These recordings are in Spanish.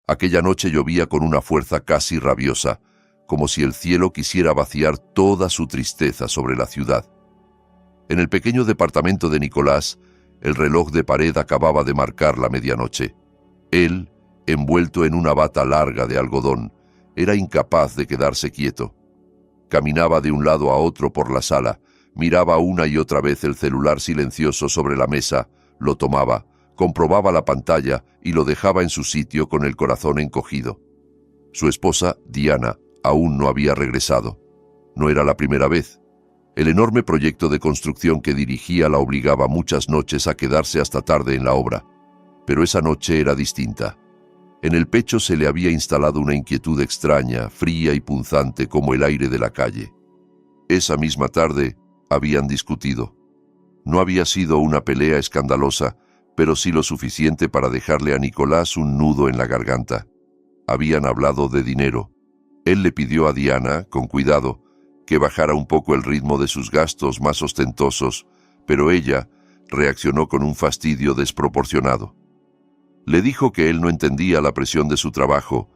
Aquella noche llovía con una fuerza casi rabiosa, como si el cielo quisiera vaciar toda su tristeza sobre la ciudad. En el pequeño departamento de Nicolás, el reloj de pared acababa de marcar la medianoche. Él, envuelto en una bata larga de algodón, era incapaz de quedarse quieto. Caminaba de un lado a otro por la sala, miraba una y otra vez el celular silencioso sobre la mesa, lo tomaba, comprobaba la pantalla y lo dejaba en su sitio con el corazón encogido. Su esposa, Diana, aún no había regresado. No era la primera vez. El enorme proyecto de construcción que dirigía la obligaba muchas noches a quedarse hasta tarde en la obra. Pero esa noche era distinta. En el pecho se le había instalado una inquietud extraña, fría y punzante como el aire de la calle. Esa misma tarde habían discutido. No había sido una pelea escandalosa, pero sí lo suficiente para dejarle a Nicolás un nudo en la garganta. Habían hablado de dinero. Él le pidió a Diana, con cuidado, que bajara un poco el ritmo de sus gastos más ostentosos, pero ella reaccionó con un fastidio desproporcionado. Le dijo que él no entendía la presión de su trabajo,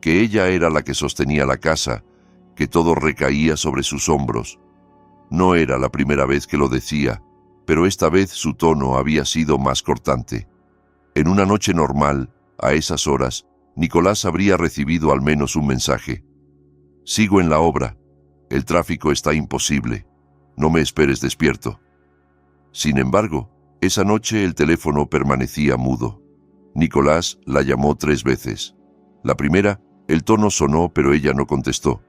que ella era la que sostenía la casa, que todo recaía sobre sus hombros. No era la primera vez que lo decía, pero esta vez su tono había sido más cortante. En una noche normal, a esas horas, Nicolás habría recibido al menos un mensaje. «Sigo en la obra. El tráfico está imposible. No me esperes despierto». Sin embargo, esa noche el teléfono permanecía mudo. Nicolás la llamó 3 veces. La primera, el tono sonó, pero ella no contestó.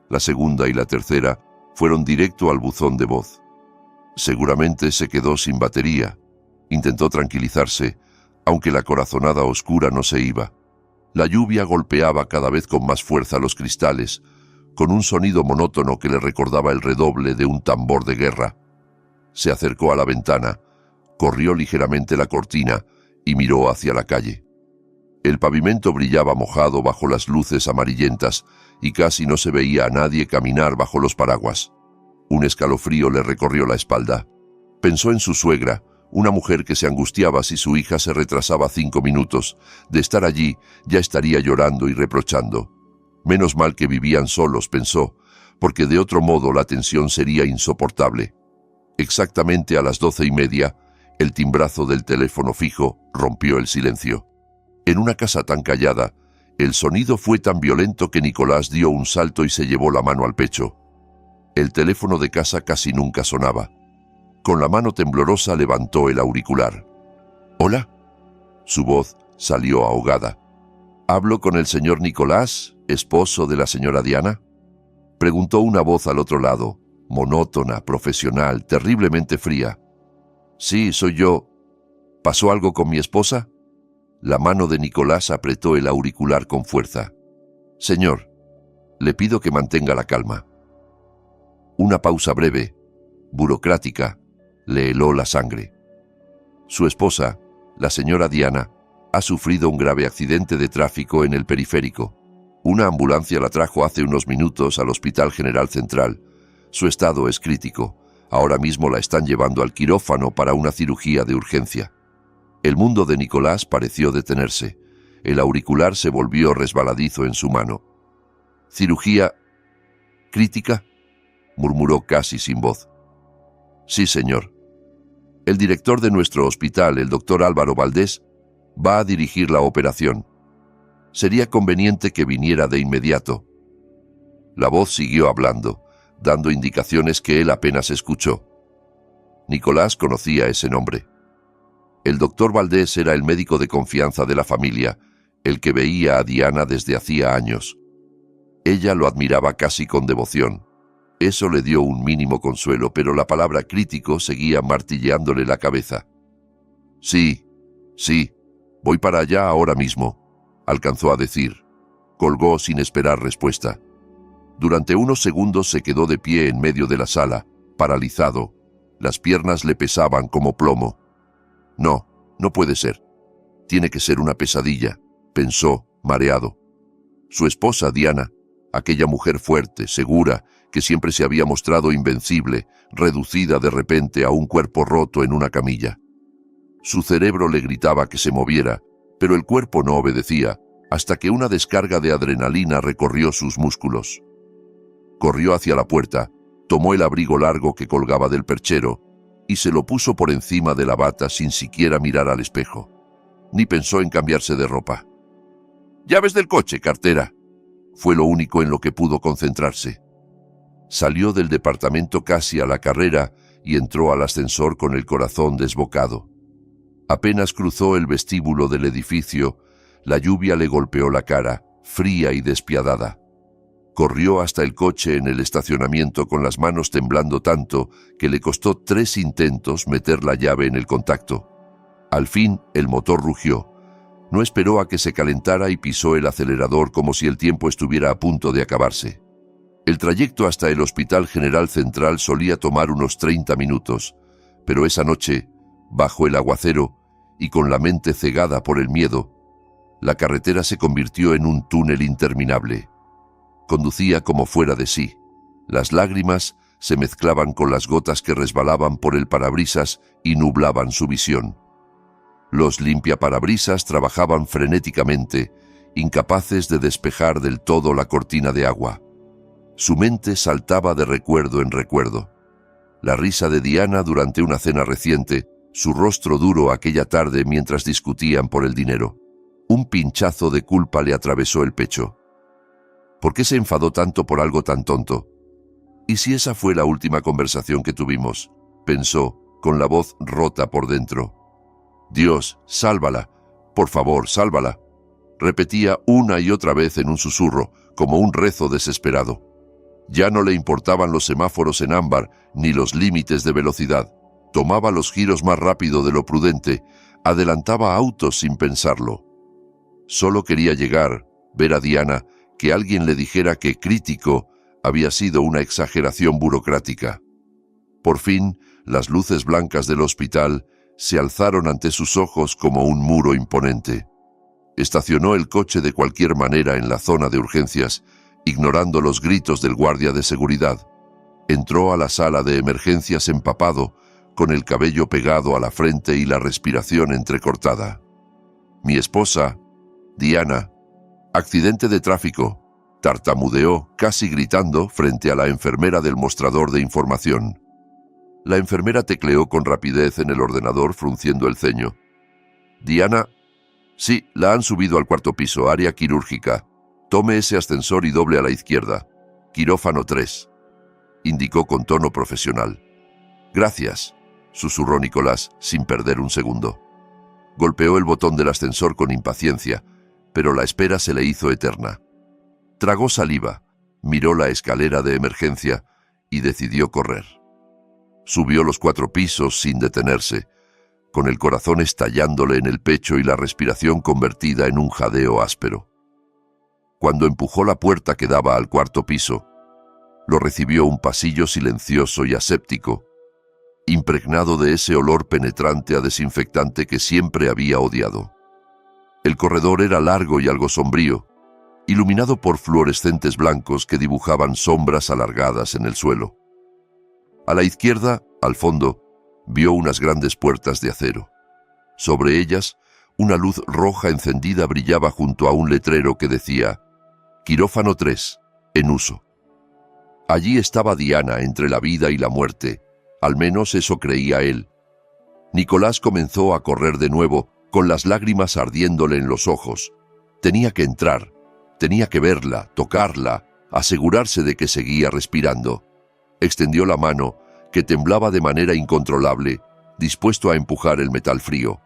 La segunda y la tercera fueron directo al buzón de voz. Seguramente se quedó sin batería. Intentó tranquilizarse, aunque la corazonada oscura no se iba. La lluvia golpeaba cada vez con más fuerza los cristales, con un sonido monótono que le recordaba el redoble de un tambor de guerra. Se acercó a la ventana, corrió ligeramente la cortina y miró hacia la calle. El pavimento brillaba mojado bajo las luces amarillentas y casi no se veía a nadie caminar bajo los paraguas. Un escalofrío le recorrió la espalda. Pensó en su suegra, una mujer que se angustiaba si su hija se retrasaba 5 minutos. De estar allí, ya estaría llorando y reprochando. Menos mal que vivían solos, pensó, porque de otro modo la tensión sería insoportable. Exactamente a las 12:30, el timbrazo del teléfono fijo rompió el silencio. En una casa tan callada, el sonido fue tan violento que Nicolás dio un salto y se llevó la mano al pecho. El teléfono de casa casi nunca sonaba. Con la mano temblorosa levantó el auricular. «¿Hola?» Su voz salió ahogada. «¿Hablo con el señor Nicolás, esposo de la señora Diana?», preguntó una voz al otro lado, monótona, profesional, terriblemente fría. «Sí, soy yo. ¿Pasó algo con mi esposa?». La mano de Nicolás apretó el auricular con fuerza. «Señor, le pido que mantenga la calma». Una pausa breve, burocrática, le heló la sangre. Su esposa, la señora Diana, ha sufrido un grave accidente de tráfico en el periférico. Una ambulancia la trajo hace unos minutos al Hospital General Central. Su estado es crítico. Ahora mismo la están llevando al quirófano para una cirugía de urgencia. El mundo de Nicolás pareció detenerse. El auricular se volvió resbaladizo en su mano. «¿Cirugía crítica?», murmuró casi sin voz. «Sí, señor. El director de nuestro hospital, el doctor Álvaro Valdés, va a dirigir la operación. Sería conveniente que viniera de inmediato». La voz siguió hablando, dando indicaciones que él apenas escuchó. Nicolás conocía ese nombre. El doctor Valdés era el médico de confianza de la familia, el que veía a Diana desde hacía años. Ella lo admiraba casi con devoción. Eso le dio un mínimo consuelo, pero la palabra crítico seguía martilleándole la cabeza. «Sí, voy para allá ahora mismo», alcanzó a decir. Colgó sin esperar respuesta. Durante unos segundos se quedó de pie en medio de la sala, paralizado. Las piernas le pesaban como plomo. No puede ser. Tiene que ser una pesadilla, pensó, mareado. Su esposa, Diana, aquella mujer fuerte, segura, que siempre se había mostrado invencible, reducida de repente a un cuerpo roto en una camilla. Su cerebro le gritaba que se moviera, pero el cuerpo no obedecía, hasta que una descarga de adrenalina recorrió sus músculos. Corrió hacia la puerta, tomó el abrigo largo que colgaba del perchero y se lo puso por encima de la bata sin siquiera mirar al espejo. Ni pensó en cambiarse de ropa. «Llaves del coche, cartera», fue lo único en lo que pudo concentrarse. Salió del departamento casi a la carrera y entró al ascensor con el corazón desbocado. Apenas cruzó el vestíbulo del edificio, la lluvia le golpeó la cara, fría y despiadada. Corrió hasta el coche en el estacionamiento con las manos temblando tanto que le costó 3 intentos meter la llave en el contacto. Al fin, el motor rugió. No esperó a que se calentara y pisó el acelerador como si el tiempo estuviera a punto de acabarse. El trayecto hasta el Hospital General Central solía tomar unos 30 minutos, pero esa noche, bajo el aguacero y con la mente cegada por el miedo, la carretera se convirtió en un túnel interminable. Conducía como fuera de sí. Las lágrimas se mezclaban con las gotas que resbalaban por el parabrisas y nublaban su visión. Los limpiaparabrisas trabajaban frenéticamente, incapaces de despejar del todo la cortina de agua. Su mente saltaba de recuerdo en recuerdo. La risa de Diana durante una cena reciente, su rostro duro aquella tarde mientras discutían por el dinero. Un pinchazo de culpa le atravesó el pecho. ¿Por qué se enfadó tanto por algo tan tonto? ¿Y si esa fue la última conversación que tuvimos?, pensó, con la voz rota por dentro. «Dios, sálvala, por favor, sálvala», repetía una y otra vez en un susurro, como un rezo desesperado. Ya no le importaban los semáforos en ámbar ni los límites de velocidad. Tomaba los giros más rápido de lo prudente, adelantaba autos sin pensarlo. Solo quería llegar, ver a Diana, que alguien le dijera que crítico había sido una exageración burocrática. Por fin, las luces blancas del hospital se alzaron ante sus ojos como un muro imponente. Estacionó el coche de cualquier manera en la zona de urgencias, ignorando los gritos del guardia de seguridad. Entró a la sala de emergencias empapado, con el cabello pegado a la frente y la respiración entrecortada. «Mi esposa, Diana, accidente de tráfico», tartamudeó, casi gritando, frente a la enfermera del mostrador de información. La enfermera tecleó con rapidez en el ordenador, frunciendo el ceño. «Diana, sí, la han subido al 4º piso, área quirúrgica. Tome ese ascensor y doble a la izquierda. Quirófano 3», indicó con tono profesional. «Gracias», susurró Nicolás, sin perder un segundo. Golpeó el botón del ascensor con impaciencia, pero la espera se le hizo eterna. Tragó saliva, miró la escalera de emergencia y decidió correr. Subió los 4 pisos sin detenerse, con el corazón estallándole en el pecho y la respiración convertida en un jadeo áspero. Cuando empujó la puerta que daba al 4º piso, lo recibió un pasillo silencioso y aséptico, impregnado de ese olor penetrante a desinfectante que siempre había odiado. El corredor era largo y algo sombrío, iluminado por fluorescentes blancos que dibujaban sombras alargadas en el suelo. A la izquierda, al fondo, vio unas grandes puertas de acero. Sobre ellas, una luz roja encendida brillaba junto a un letrero que decía «Quirófano 3, en uso». Allí estaba Diana entre la vida y la muerte, al menos eso creía él. Nicolás comenzó a correr de nuevo, con las lágrimas ardiéndole en los ojos. Tenía que entrar, tenía que verla, tocarla, asegurarse de que seguía respirando. Extendió la mano, que temblaba de manera incontrolable, dispuesto a empujar el metal frío.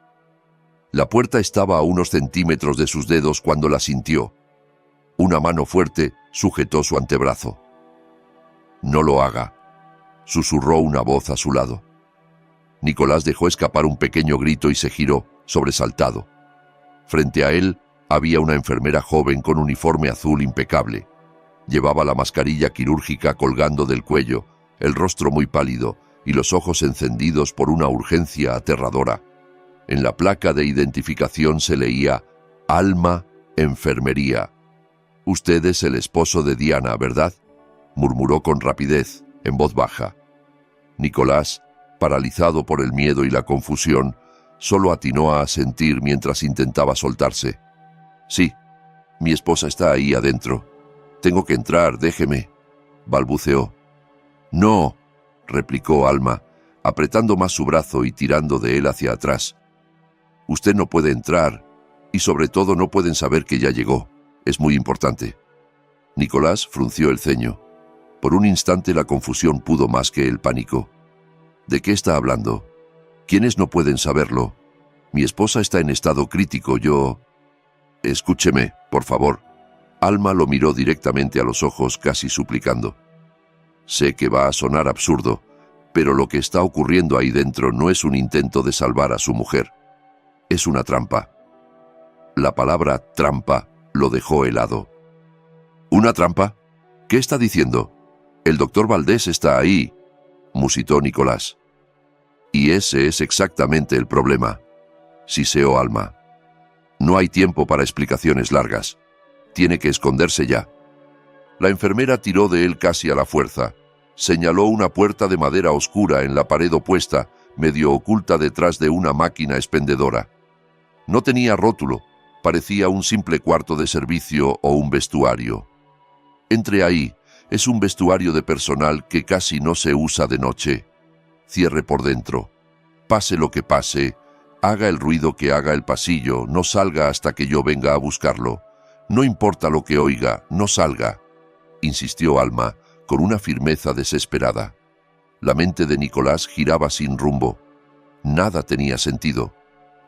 La puerta estaba a unos centímetros de sus dedos cuando la sintió. Una mano fuerte sujetó su antebrazo. «No lo haga», susurró una voz a su lado. Nicolás dejó escapar un pequeño grito y se giró, sobresaltado. Frente a él había una enfermera joven con uniforme azul impecable. Llevaba la mascarilla quirúrgica colgando del cuello, el rostro muy pálido y los ojos encendidos por una urgencia aterradora. En la placa de identificación se leía «Alma, Enfermería». «Usted es el esposo de Diana, ¿verdad?», murmuró con rapidez, en voz baja. Nicolás, paralizado por el miedo y la confusión, solo atinó a asentir mientras intentaba soltarse. «Sí, Mi esposa está ahí adentro. Tengo que entrar, déjeme, balbuceó. No, replicó Alma, apretando más su brazo y tirando de él hacia atrás. Usted no puede entrar, y sobre todo no pueden saber que ya llegó. Es muy importante. Nicolás frunció el ceño. Por un instante la confusión pudo más que el pánico. ¿De qué está hablando? ¿Quiénes no pueden saberlo? Mi esposa está en estado crítico, yo... Escúcheme, por favor. Alma lo miró directamente a los ojos, casi suplicando. Sé que va a sonar absurdo, pero lo que está ocurriendo ahí dentro no es un intento de salvar a su mujer. Es una trampa. La palabra trampa lo dejó helado. ¿Una trampa? ¿Qué está diciendo? El doctor Valdés está ahí, musitó Nicolás. Y ese es exactamente el problema, siseó Alma. No hay tiempo para explicaciones largas. Tiene que esconderse ya. La enfermera tiró de él casi a la fuerza. Señaló una puerta de madera oscura en la pared opuesta, medio oculta detrás de una máquina expendedora. No tenía rótulo, parecía un simple cuarto de servicio o un vestuario. Entre ahí, es un vestuario de personal que casi no se usa de noche. Cierre por dentro. Pase lo que pase, haga el ruido que haga el pasillo, no salga hasta que yo venga a buscarlo. No importa lo que oiga, no salga, insistió Alma, con una firmeza desesperada. La mente de Nicolás giraba sin rumbo. Nada tenía sentido.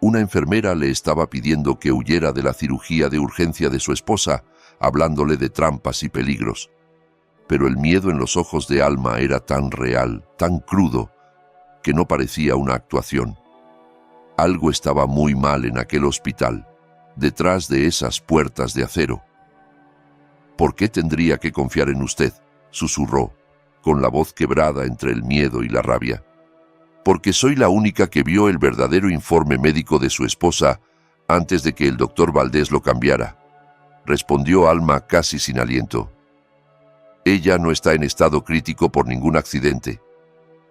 Una enfermera le estaba pidiendo que huyera de la cirugía de urgencia de su esposa, hablándole de trampas y peligros. Pero el miedo en los ojos de Alma era tan real, tan crudo, que no parecía una actuación. Algo estaba muy mal en aquel hospital, detrás de esas puertas de acero. ¿Por qué tendría que confiar en usted?, susurró, con la voz quebrada entre el miedo y la rabia. Porque soy la única que vio el verdadero informe médico de su esposa antes de que el doctor Valdés lo cambiara, respondió Alma casi sin aliento. Ella no está en estado crítico por ningún accidente.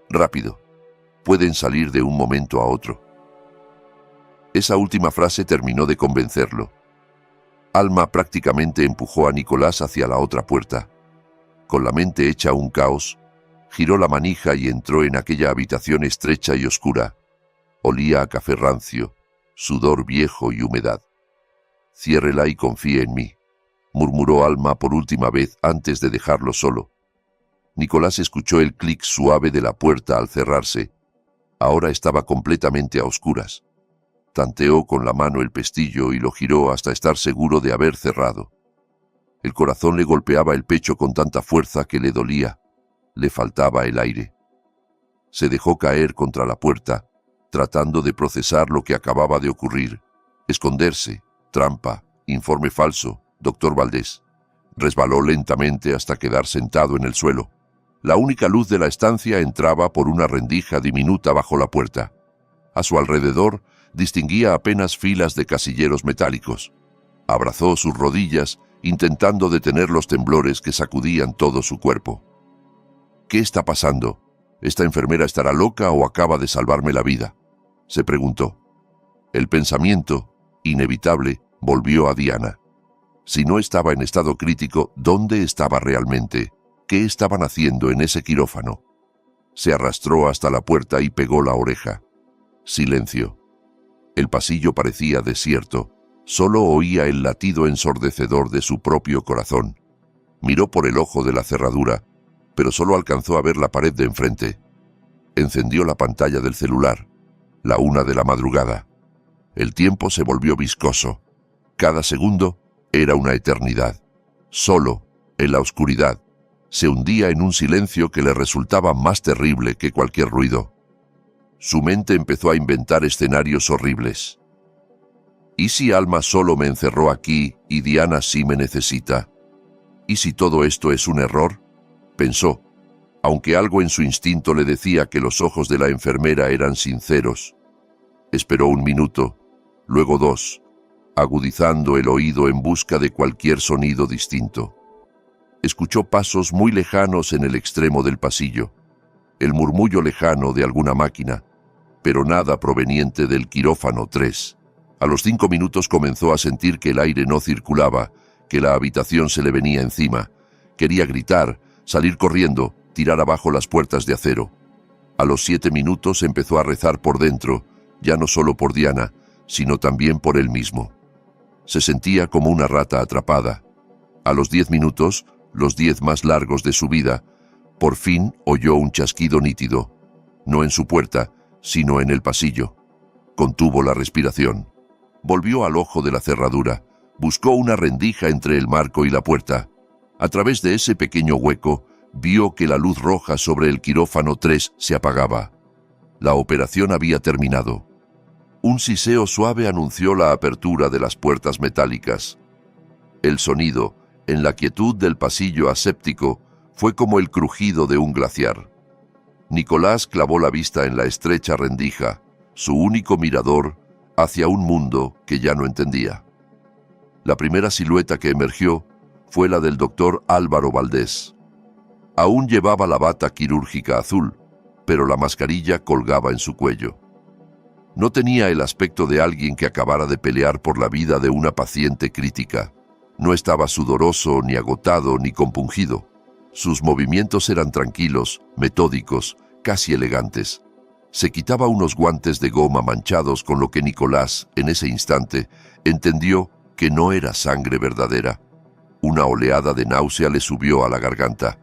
Rápido, pueden salir de un momento a otro. Esa última frase terminó de convencerlo. Alma prácticamente empujó a Nicolás hacia la otra puerta. Con la mente hecha un caos, giró la manija y entró en aquella habitación estrecha y oscura. Olía a café rancio, sudor viejo y humedad. Ciérrela y confíe en mí, murmuró Alma por última vez antes de dejarlo solo. Nicolás escuchó el clic suave de la puerta al cerrarse. Ahora estaba completamente a oscuras. Tanteó con la mano el pestillo y lo giró hasta estar seguro de haber cerrado. El corazón le golpeaba el pecho con tanta fuerza que le dolía. Le faltaba el aire. Se dejó caer contra la puerta, tratando de procesar lo que acababa de ocurrir. Esconderse, trampa, informe falso, doctor Valdés. Resbaló lentamente hasta quedar sentado en el suelo. La única luz de la estancia entraba por una rendija diminuta bajo la puerta. A su alrededor distinguía apenas filas de casilleros metálicos. Abrazó sus rodillas, intentando detener los temblores que sacudían todo su cuerpo. ¿Qué está pasando? ¿Esta enfermera estará loca o acaba de salvarme la vida?, se preguntó. El pensamiento, inevitable, volvió a Diana. Si no estaba en estado crítico, ¿dónde estaba realmente? ¿Qué estaban haciendo en ese quirófano? Se arrastró hasta la puerta y pegó la oreja. Silencio. El pasillo parecía desierto. Solo oía el latido ensordecedor de su propio corazón. Miró por el ojo de la cerradura, pero solo alcanzó a ver la pared de enfrente. Encendió la pantalla del celular. La 1 de la madrugada. El tiempo se volvió viscoso. Cada segundo era una eternidad. Solo, en la oscuridad, se hundía en un silencio que le resultaba más terrible que cualquier ruido. Su mente empezó a inventar escenarios horribles. ¿Y si Alma solo me encerró aquí y Diana sí me necesita? ¿Y si todo esto es un error?, pensó, aunque algo en su instinto le decía que los ojos de la enfermera eran sinceros. Esperó 1 minuto, luego 2, agudizando el oído en busca de cualquier sonido distinto. Escuchó pasos muy lejanos en el extremo del pasillo, el murmullo lejano de alguna máquina, pero nada proveniente del quirófano 3. A los 5 minutos comenzó a sentir que el aire no circulaba que la habitación se le venía encima. Quería gritar, salir corriendo, tirar abajo las puertas de acero. A los 7 minutos empezó a rezar por dentro, ya no solo por Diana, sino también por él mismo. Se sentía como una rata atrapada. A los 10 minutos, los 10 más largos de su vida, por fin oyó un chasquido nítido, no en su puerta, sino en el pasillo. Contuvo la respiración. Volvió al ojo de la cerradura, buscó una rendija entre el marco y la puerta. A través de ese pequeño hueco, vio que la luz roja sobre el quirófano 3 se apagaba. La operación había terminado. Un siseo suave anunció la apertura de las puertas metálicas. El sonido, en la quietud del pasillo aséptico, fue como el crujido de un glaciar. Nicolás clavó la vista en la estrecha rendija, su único mirador, hacia un mundo que ya no entendía. La primera silueta que emergió fue la del doctor Álvaro Valdés. Aún llevaba la bata quirúrgica azul, pero la mascarilla colgaba en su cuello. No tenía el aspecto de alguien que acabara de pelear por la vida de una paciente crítica. No estaba sudoroso, ni agotado, ni compungido. Sus movimientos eran tranquilos, metódicos, casi elegantes. Se quitaba unos guantes de goma manchados con lo que Nicolás, en ese instante, entendió que no era sangre verdadera. Una oleada de náusea le subió a la garganta.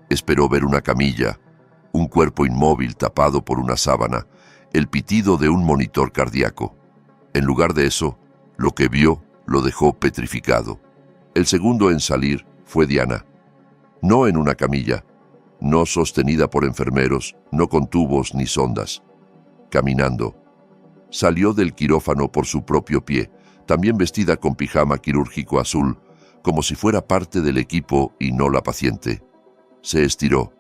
Esperó ver una camilla, un cuerpo inmóvil tapado por una sábana, el pitido de un monitor cardíaco. En lugar de eso, lo que vio lo dejó petrificado. El segundo en salir fue Diana. No en una camilla, no sostenida por enfermeros, no con tubos ni sondas. Caminando. Salió del quirófano por su propio pie, también vestida con pijama quirúrgico azul, como si fuera parte del equipo y no la paciente. Se estiró.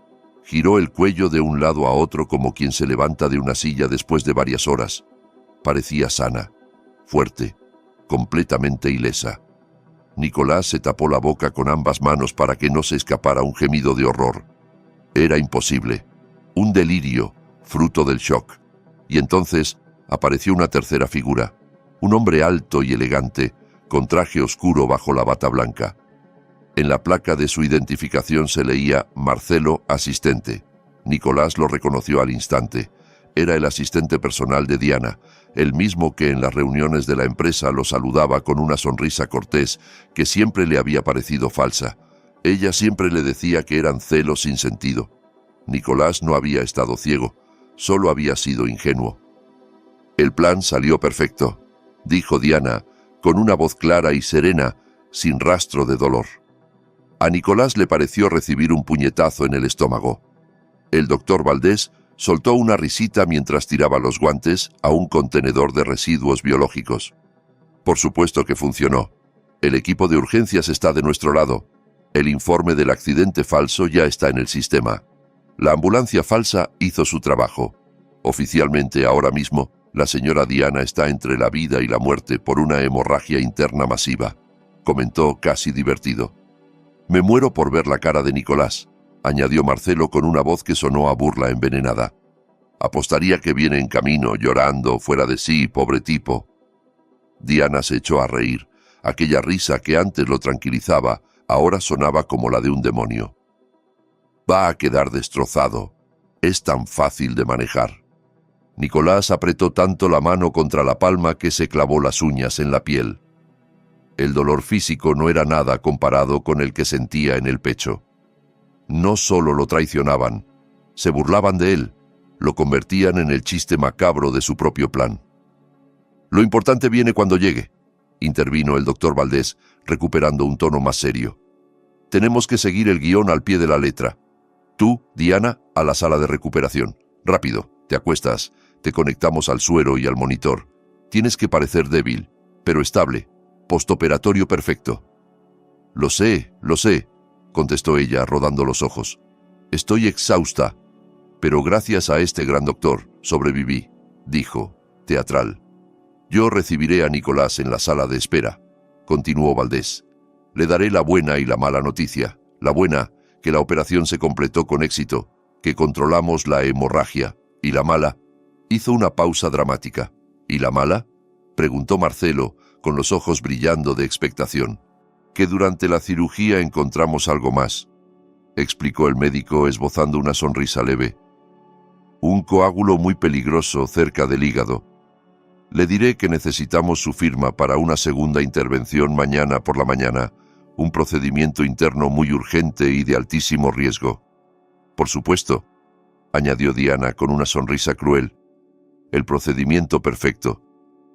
Giró el cuello de un lado a otro como quien se levanta de una silla después de varias horas. Parecía sana, fuerte, completamente ilesa. Nicolás se tapó la boca con ambas manos para que no se escapara un gemido de horror. Era imposible. Un delirio, fruto del shock. Y entonces apareció una tercera figura. Un hombre alto y elegante, con traje oscuro bajo la bata blanca. En la placa de su identificación se leía Marcelo, asistente. Nicolás lo reconoció al instante. Era el asistente personal de Diana, el mismo que en las reuniones de la empresa lo saludaba con una sonrisa cortés que siempre le había parecido falsa. Ella siempre le decía que eran celos sin sentido. Nicolás no había estado ciego, solo había sido ingenuo. El plan salió perfecto, dijo Diana, con una voz clara y serena, sin rastro de dolor. A Nicolás le pareció recibir un puñetazo en el estómago. El doctor Valdés soltó una risita mientras tiraba los guantes a un contenedor de residuos biológicos. Por supuesto que funcionó. El equipo de urgencias está de nuestro lado. El informe del accidente falso ya está en el sistema. La ambulancia falsa hizo su trabajo. Oficialmente, ahora mismo, la señora Diana está entre la vida y la muerte por una hemorragia interna masiva, comentó casi divertido. Me muero por ver la cara de Nicolás, añadió Marcelo con una voz que sonó a burla envenenada. Apostaría que viene en camino, llorando, fuera de sí, pobre tipo. Diana se echó a reír. Aquella risa que antes lo tranquilizaba, ahora sonaba como la de un demonio. Va a quedar destrozado. Es tan fácil de manejar. Nicolás apretó tanto la mano contra la palma que se clavó las uñas en la piel. El dolor físico no era nada comparado con el que sentía en el pecho. No solo lo traicionaban, se burlaban de él, lo convertían en el chiste macabro de su propio plan. Lo importante viene cuando llegue, intervino el doctor Valdés, recuperando un tono más serio. Tenemos que seguir el guión al pie de la letra. Tú, Diana, a la sala de recuperación. Rápido, te acuestas, te conectamos al suero y al monitor. Tienes que parecer débil, pero estable. Postoperatorio perfecto. Lo sé, contestó ella, rodando los ojos. Estoy exhausta, pero gracias a este gran doctor sobreviví, dijo, teatral. Yo recibiré a Nicolás en la sala de espera, continuó Valdés. Le daré la buena y la mala noticia. La buena, que la operación se completó con éxito, que controlamos la hemorragia, y la mala, hizo una pausa dramática. ¿Y la mala?, preguntó Marcelo, con los ojos brillando de expectación. Que durante la cirugía encontramos algo más, explicó el médico esbozando una sonrisa leve. Un coágulo muy peligroso cerca del hígado. Le diré que necesitamos su firma para una segunda intervención mañana por la mañana, un procedimiento interno muy urgente y de altísimo riesgo. Por supuesto, añadió Diana con una sonrisa cruel. El procedimiento perfecto.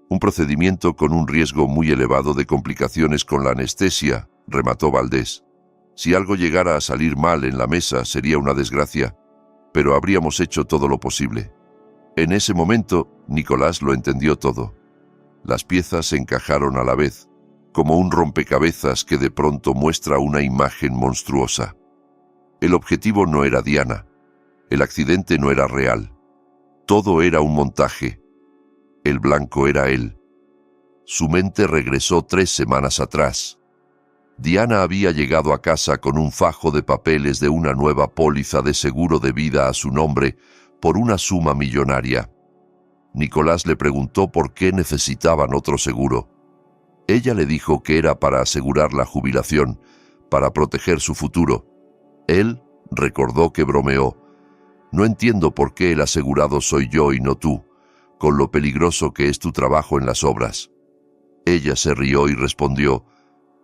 Un procedimiento con un riesgo muy elevado de complicaciones con la anestesia, remató Valdés. Si algo llegara a salir mal en la mesa sería una desgracia, pero habríamos hecho todo lo posible. En ese momento, Nicolás lo entendió todo. Las piezas se encajaron a la vez, como un rompecabezas que de pronto muestra una imagen monstruosa. El objetivo no era Diana. El accidente no era real. Todo era un montaje. El blanco era él. Su mente regresó 3 semanas atrás. Diana había llegado a casa con un fajo de papeles de una nueva póliza de seguro de vida a su nombre por una suma millonaria. Nicolás le preguntó por qué necesitaban otro seguro. Ella le dijo que era para asegurar la jubilación, para proteger su futuro. Él recordó que bromeó. No entiendo por qué el asegurado soy yo y no tú, con lo peligroso que es tu trabajo en las obras. Ella se rió y respondió,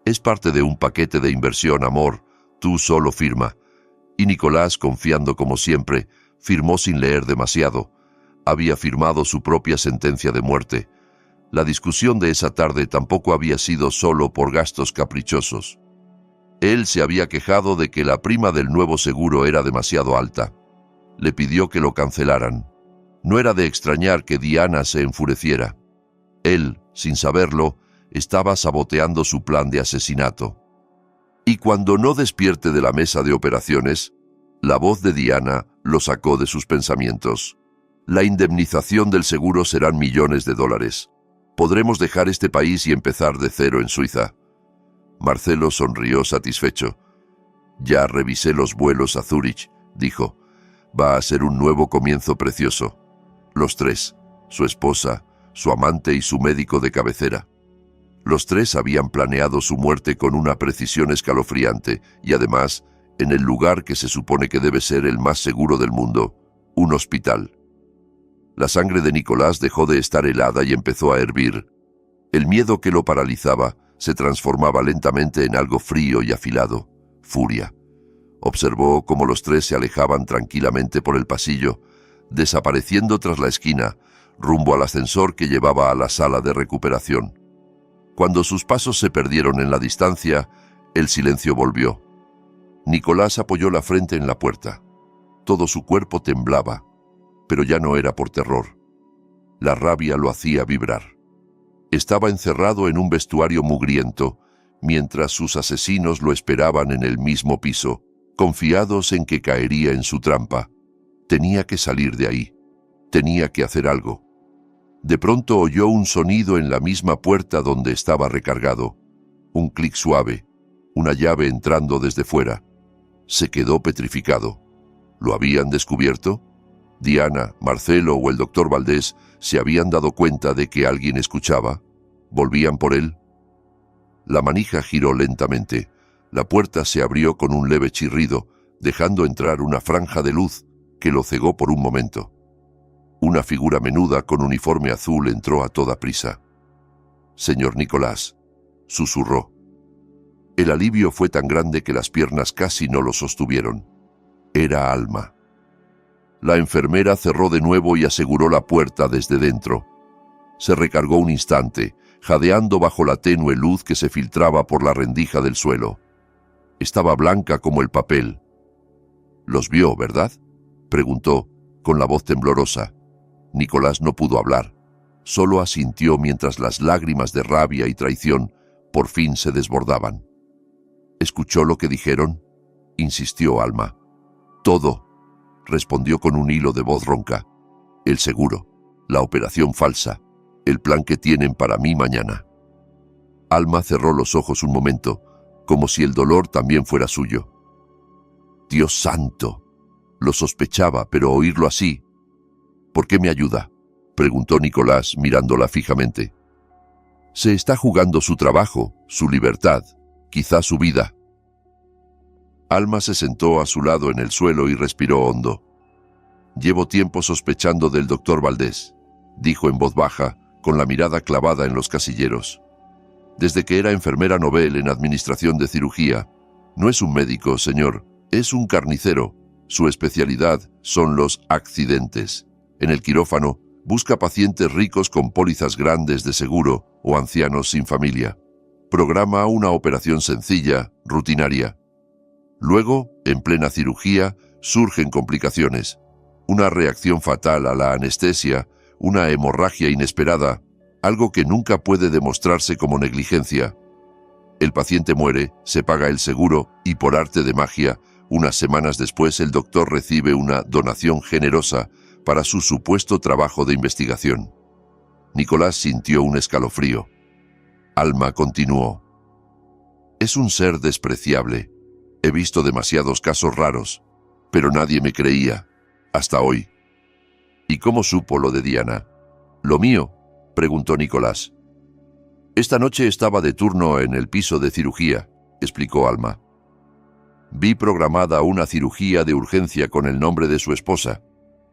es parte de un paquete de inversión, amor, tú solo firma. Y Nicolás, confiando como siempre, firmó sin leer demasiado. Había firmado su propia sentencia de muerte. La discusión de esa tarde tampoco había sido solo por gastos caprichosos. Él se había quejado de que la prima del nuevo seguro era demasiado alta. Le pidió que lo cancelaran. No era de extrañar que Diana se enfureciera. Él, sin saberlo, estaba saboteando su plan de asesinato. Y cuando no despierte de la mesa de operaciones, la voz de Diana lo sacó de sus pensamientos. La indemnización del seguro serán millones de dólares. Podremos dejar este país y empezar de cero en Suiza. Marcelo sonrió satisfecho. Ya revisé los vuelos a Zúrich, dijo. Va a ser un nuevo comienzo precioso. Los 3, su esposa, su amante y su médico de cabecera. Los 3 habían planeado su muerte con una precisión escalofriante y además, en el lugar que se supone que debe ser el más seguro del mundo, un hospital. La sangre de Nicolás dejó de estar helada y empezó a hervir. El miedo que lo paralizaba se transformaba lentamente en algo frío y afilado, furia. Observó cómo los 3 se alejaban tranquilamente por el pasillo, desapareciendo tras la esquina, rumbo al ascensor que llevaba a la sala de recuperación. Cuando sus pasos se perdieron en la distancia, el silencio volvió. Nicolás apoyó la frente en la puerta. Todo su cuerpo temblaba, pero ya no era por terror. La rabia lo hacía vibrar. Estaba encerrado en un vestuario mugriento, mientras sus asesinos lo esperaban en el mismo piso, confiados en que caería en su trampa. Tenía que salir de ahí. Tenía que hacer algo. De pronto oyó un sonido en la misma puerta donde estaba recargado. Un clic suave, una llave entrando desde fuera. Se quedó petrificado. ¿Lo habían descubierto? Diana, Marcelo o el doctor Valdés se habían dado cuenta de que alguien escuchaba. ¿Volvían por él? La manija giró lentamente. La puerta se abrió con un leve chirrido, dejando entrar una franja de luz que lo cegó por un momento. Una figura menuda con uniforme azul entró a toda prisa. «Señor Nicolás», susurró. El alivio fue tan grande que las piernas casi no lo sostuvieron. Era Alma. La enfermera cerró de nuevo y aseguró la puerta desde dentro. Se recargó un instante, jadeando bajo la tenue luz que se filtraba por la rendija del suelo. Estaba blanca como el papel. «¿Los vio, verdad?», preguntó, con la voz temblorosa. Nicolás no pudo hablar. Solo asintió mientras las lágrimas de rabia y traición por fin se desbordaban. «¿Escuchó lo que dijeron?», insistió Alma. «Todo», respondió con un hilo de voz ronca. «El seguro, la operación falsa, el plan que tienen para mí mañana». Alma cerró los ojos un momento, como si el dolor también fuera suyo. «Dios santo», lo sospechaba, pero oírlo así. «¿Por qué me ayuda?», preguntó Nicolás mirándola fijamente. «Se está jugando su trabajo, su libertad», quizá su vida. Alma se sentó a su lado en el suelo y respiró hondo. «Llevo tiempo sospechando del doctor Valdés», dijo en voz baja, con la mirada clavada en los casilleros. «Desde que era enfermera novel en administración de cirugía. No es un médico, señor, es un carnicero. Su especialidad son los accidentes. En el quirófano busca pacientes ricos con pólizas grandes de seguro o ancianos sin familia. Programa una operación sencilla, rutinaria. Luego, en plena cirugía, surgen complicaciones. Una reacción fatal a la anestesia, una hemorragia inesperada, algo que nunca puede demostrarse como negligencia. El paciente muere, se paga el seguro y por arte de magia, unas semanas después el doctor recibe una donación generosa para su supuesto trabajo de investigación». Nicolás sintió un escalofrío. Alma continuó. «Es un ser despreciable. He visto demasiados casos raros, pero nadie me creía, hasta hoy». «¿Y cómo supo lo de Diana?» «¿Lo mío?», preguntó Nicolás. «Esta noche estaba de turno en el piso de cirugía», explicó Alma. «Vi programada una cirugía de urgencia con el nombre de su esposa.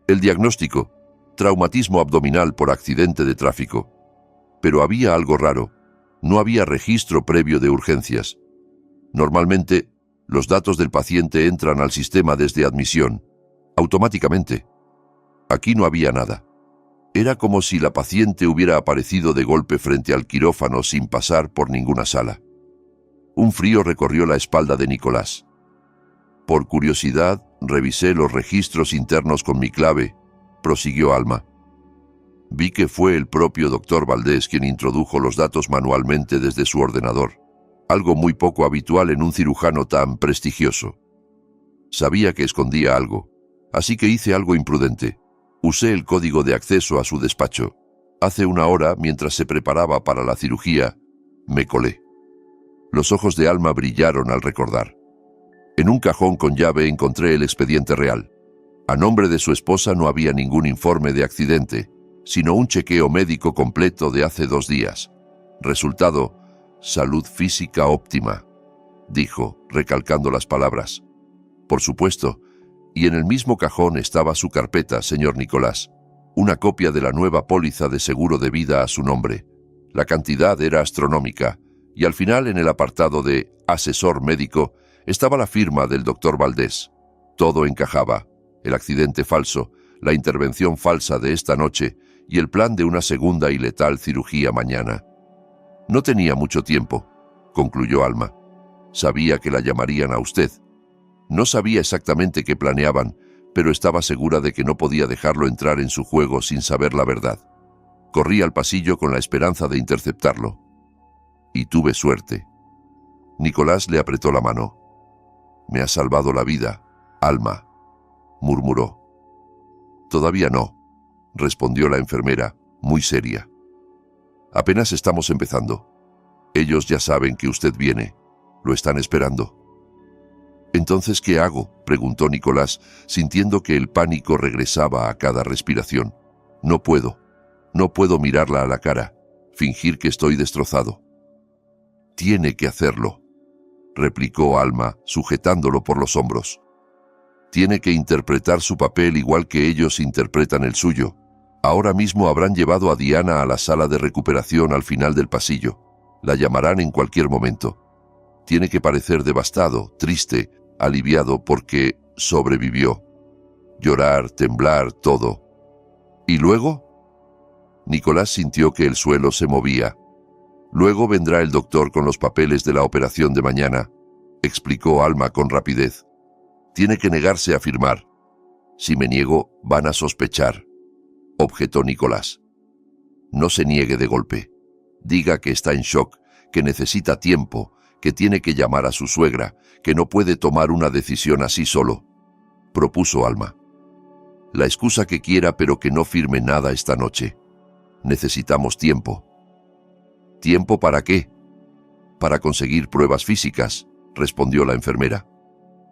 El diagnóstico, traumatismo abdominal por accidente de tráfico. Pero había algo raro. No había registro previo de urgencias. Normalmente, los datos del paciente entran al sistema desde admisión, automáticamente. Aquí no había nada. Era como si la paciente hubiera aparecido de golpe frente al quirófano sin pasar por ninguna sala». Un frío recorrió la espalda de Nicolás. «Por curiosidad, revisé los registros internos con mi clave», prosiguió Alma. «Vi que fue el propio doctor Valdés quien introdujo los datos manualmente desde su ordenador, algo muy poco habitual en un cirujano tan prestigioso. Sabía que escondía algo, así que hice algo imprudente. Usé el código de acceso a su despacho. Hace una hora, mientras se preparaba para la cirugía, me colé». Los ojos de Alma brillaron al recordar. «En un cajón con llave encontré el expediente real. A nombre de su esposa no había ningún informe de accidente, sino un chequeo médico completo de hace 2 días. Resultado, salud física óptima», dijo, recalcando las palabras. «Por supuesto, y en el mismo cajón estaba su carpeta, señor Nicolás, una copia de la nueva póliza de seguro de vida a su nombre. La cantidad era astronómica, y al final en el apartado de asesor médico estaba la firma del doctor Valdés. Todo encajaba: el accidente falso, la intervención falsa de esta noche y el plan de una segunda y letal cirugía mañana. No tenía mucho tiempo», concluyó Alma. «Sabía que la llamarían a usted. No sabía exactamente qué planeaban, pero estaba segura de que no podía dejarlo entrar en su juego sin saber la verdad. Corrí al pasillo con la esperanza de interceptarlo. Y tuve suerte». Nicolás le apretó la mano. «Me has salvado la vida, Alma», murmuró. «Todavía no», respondió la enfermera, muy seria. «Apenas estamos empezando. Ellos ya saben que usted viene. Lo están esperando». «¿Entonces qué hago?», preguntó Nicolás, sintiendo que el pánico regresaba a cada respiración. No puedo mirarla a la cara, fingir que estoy destrozado». «Tiene que hacerlo», replicó Alma, sujetándolo por los hombros. «Tiene que interpretar su papel igual que ellos interpretan el suyo. Ahora mismo habrán llevado a Diana a la sala de recuperación al final del pasillo. La llamarán en cualquier momento. Tiene que parecer devastado, triste, aliviado porque sobrevivió. Llorar, temblar, todo. ¿Y luego?». Nicolás sintió que el suelo se movía. «Luego vendrá el doctor con los papeles de la operación de mañana», explicó Alma con rapidez. «Tiene que negarse a firmar. Si me niego, van a sospechar», objetó Nicolás. «No se niegue de golpe. Diga que está en shock, que necesita tiempo, que tiene que llamar a su suegra, que no puede tomar una decisión así solo», propuso Alma. «La excusa que quiera, pero que no firme nada esta noche. Necesitamos tiempo». «¿Tiempo para qué?». «Para conseguir pruebas físicas», respondió la enfermera.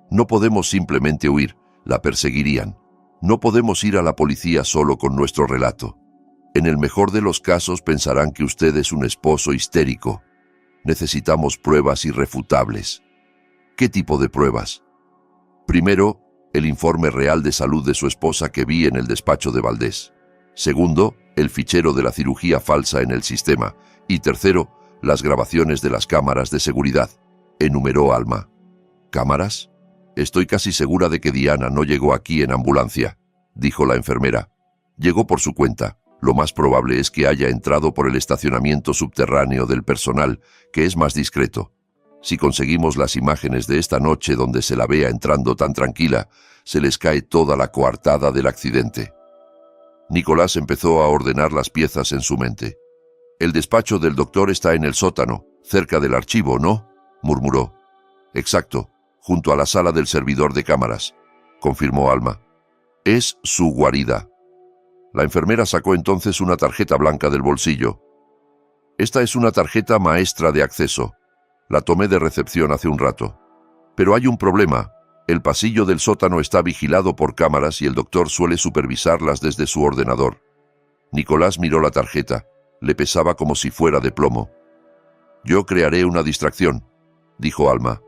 «No podemos simplemente huir, la perseguirían. No podemos ir a la policía solo con nuestro relato. En el mejor de los casos pensarán que usted es un esposo histérico». Necesitamos pruebas irrefutables. ¿Qué tipo de pruebas? Primero, el informe real de salud de su esposa que vi en el despacho de Valdés. Segundo, el fichero de la cirugía falsa en el sistema. Y tercero, las grabaciones de las cámaras de seguridad, enumeró Alma. ¿Cámaras? Estoy casi segura de que Diana no llegó aquí en ambulancia, dijo la enfermera. Llegó por su cuenta. Lo más probable es que haya entrado por el estacionamiento subterráneo del personal, que es más discreto. Si conseguimos las imágenes de esta noche donde se la vea entrando tan tranquila, se les cae toda la coartada del accidente. Nicolás empezó a ordenar las piezas en su mente. El despacho del doctor está en el sótano, cerca del archivo, ¿no?, murmuró. Exacto, junto a la sala del servidor de cámaras, confirmó Alma. Es su guarida. La enfermera sacó entonces una tarjeta blanca del bolsillo. Esta es una tarjeta maestra de acceso. La tomé de recepción hace un rato. Pero hay un problema. El pasillo del sótano está vigilado por cámaras y el doctor suele supervisarlas desde su ordenador. Nicolás miró la tarjeta. Le pesaba como si fuera de plomo. Yo crearé una distracción, dijo Alma.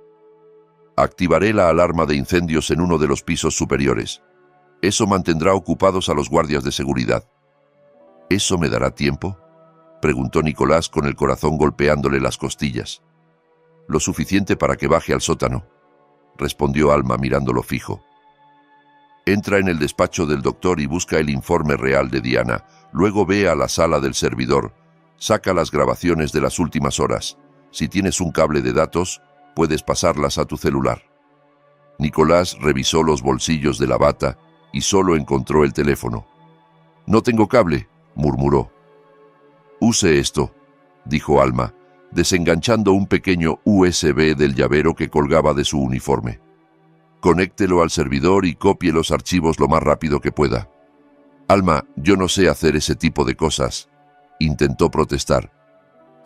Activaré la alarma de incendios en uno de los pisos superiores. Eso mantendrá ocupados a los guardias de seguridad. ¿Eso me dará tiempo?, preguntó Nicolás con el corazón golpeándole las costillas. Lo suficiente para que baje al sótano, respondió Alma mirándolo fijo. Entra en el despacho del doctor y busca el informe real de Diana. Luego ve a la sala del servidor. Saca las grabaciones de las últimas horas. Si tienes un cable de datos, puedes pasarlas a tu celular. Nicolás revisó los bolsillos de la bata y solo encontró el teléfono. No tengo cable, murmuró. Use esto, dijo Alma, desenganchando un pequeño USB del llavero que colgaba de su uniforme. Conéctelo al servidor y copie los archivos lo más rápido que pueda. Alma, yo no sé hacer ese tipo de cosas, intentó protestar.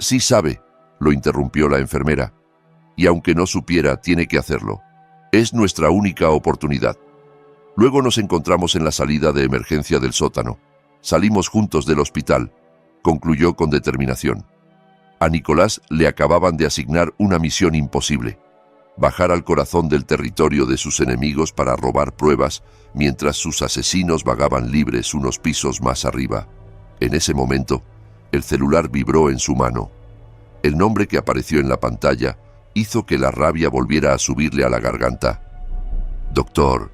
Sí sabe, lo interrumpió la enfermera. Y aunque no supiera, tiene que hacerlo. Es nuestra única oportunidad. Luego nos encontramos en la salida de emergencia del sótano. Salimos juntos del hospital, concluyó con determinación. A Nicolás le acababan de asignar una misión imposible: bajar al corazón del territorio de sus enemigos para robar pruebas mientras sus asesinos vagaban libres unos pisos más arriba. En ese momento, el celular vibró en su mano. El nombre que apareció en la pantalla hizo que la rabia volviera a subirle a la garganta. Doctor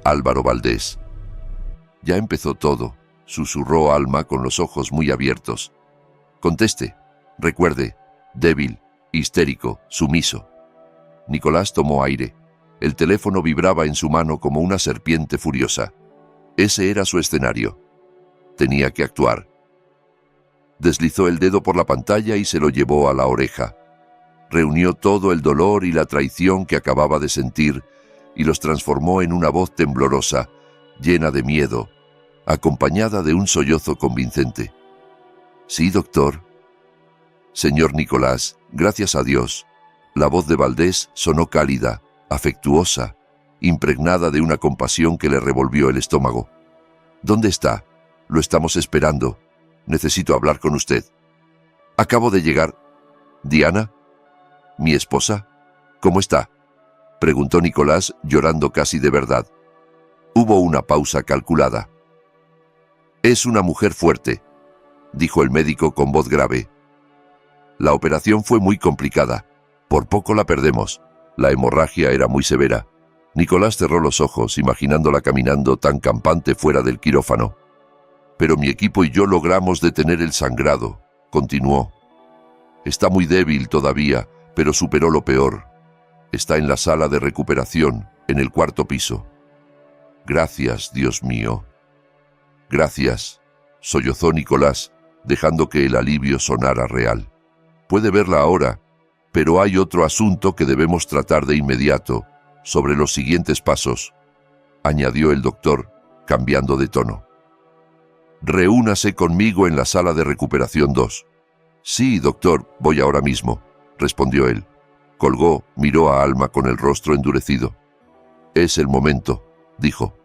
Álvaro Valdés. Ya empezó todo, susurró Alma con los ojos muy abiertos. Conteste. Recuerde, débil, histérico, sumiso. Nicolás tomó aire. El teléfono vibraba en su mano como una serpiente furiosa. Ese era su escenario. Tenía que actuar. Deslizó el dedo por la pantalla y se lo llevó a la oreja. Reunió todo el dolor y la traición que acababa de sentir y los transformó en una voz temblorosa, llena de miedo, acompañada de un sollozo convincente. Sí, doctor. Señor Nicolás, gracias a Dios. La voz de Valdés sonó cálida, afectuosa, impregnada de una compasión que le revolvió el estómago. ¿Dónde está? Lo estamos esperando. Necesito hablar con usted. Acabo de llegar. ¿Diana? ¿Mi esposa? ¿Cómo está?, preguntó Nicolás, llorando casi de verdad. Hubo una pausa calculada. Es una mujer fuerte, dijo el médico con voz grave. La operación fue muy complicada. Por poco la perdemos. La hemorragia era muy severa. Nicolás cerró los ojos, imaginándola caminando tan campante fuera del quirófano. Pero mi equipo y yo logramos detener el sangrado, continuó. Está muy débil todavía, pero superó lo peor. Está en la sala de recuperación, en el 4º piso. Gracias, Dios mío. Gracias, sollozó Nicolás, dejando que el alivio sonara real. Puede verla ahora, pero hay otro asunto que debemos tratar de inmediato, sobre los siguientes pasos, añadió el doctor, cambiando de tono. Reúnase conmigo en la sala de recuperación 2. Sí, doctor, voy ahora mismo, respondió él. Colgó, miró a Alma con el rostro endurecido. Es el momento, dijo.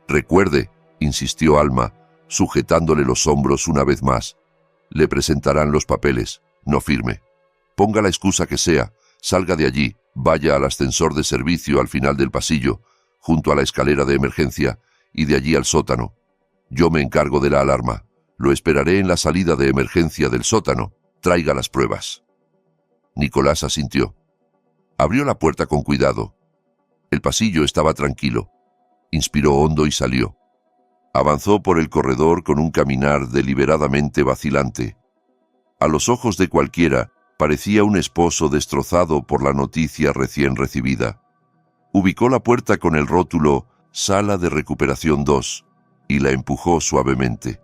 Recuerde, insistió Alma, sujetándole los hombros una vez más. Le presentarán los papeles, no firme. Ponga la excusa que sea, salga de allí, vaya al ascensor de servicio al final del pasillo, junto a la escalera de emergencia, y de allí al sótano. Yo me encargo de la alarma. Lo esperaré en la salida de emergencia del sótano. Traiga las pruebas. Nicolás asintió. Abrió la puerta con cuidado. El pasillo estaba tranquilo. Inspiró hondo y salió. Avanzó por el corredor con un caminar deliberadamente vacilante. A los ojos de cualquiera, parecía un esposo destrozado por la noticia recién recibida. Ubicó la puerta con el rótulo Sala de Recuperación 2 y la empujó suavemente.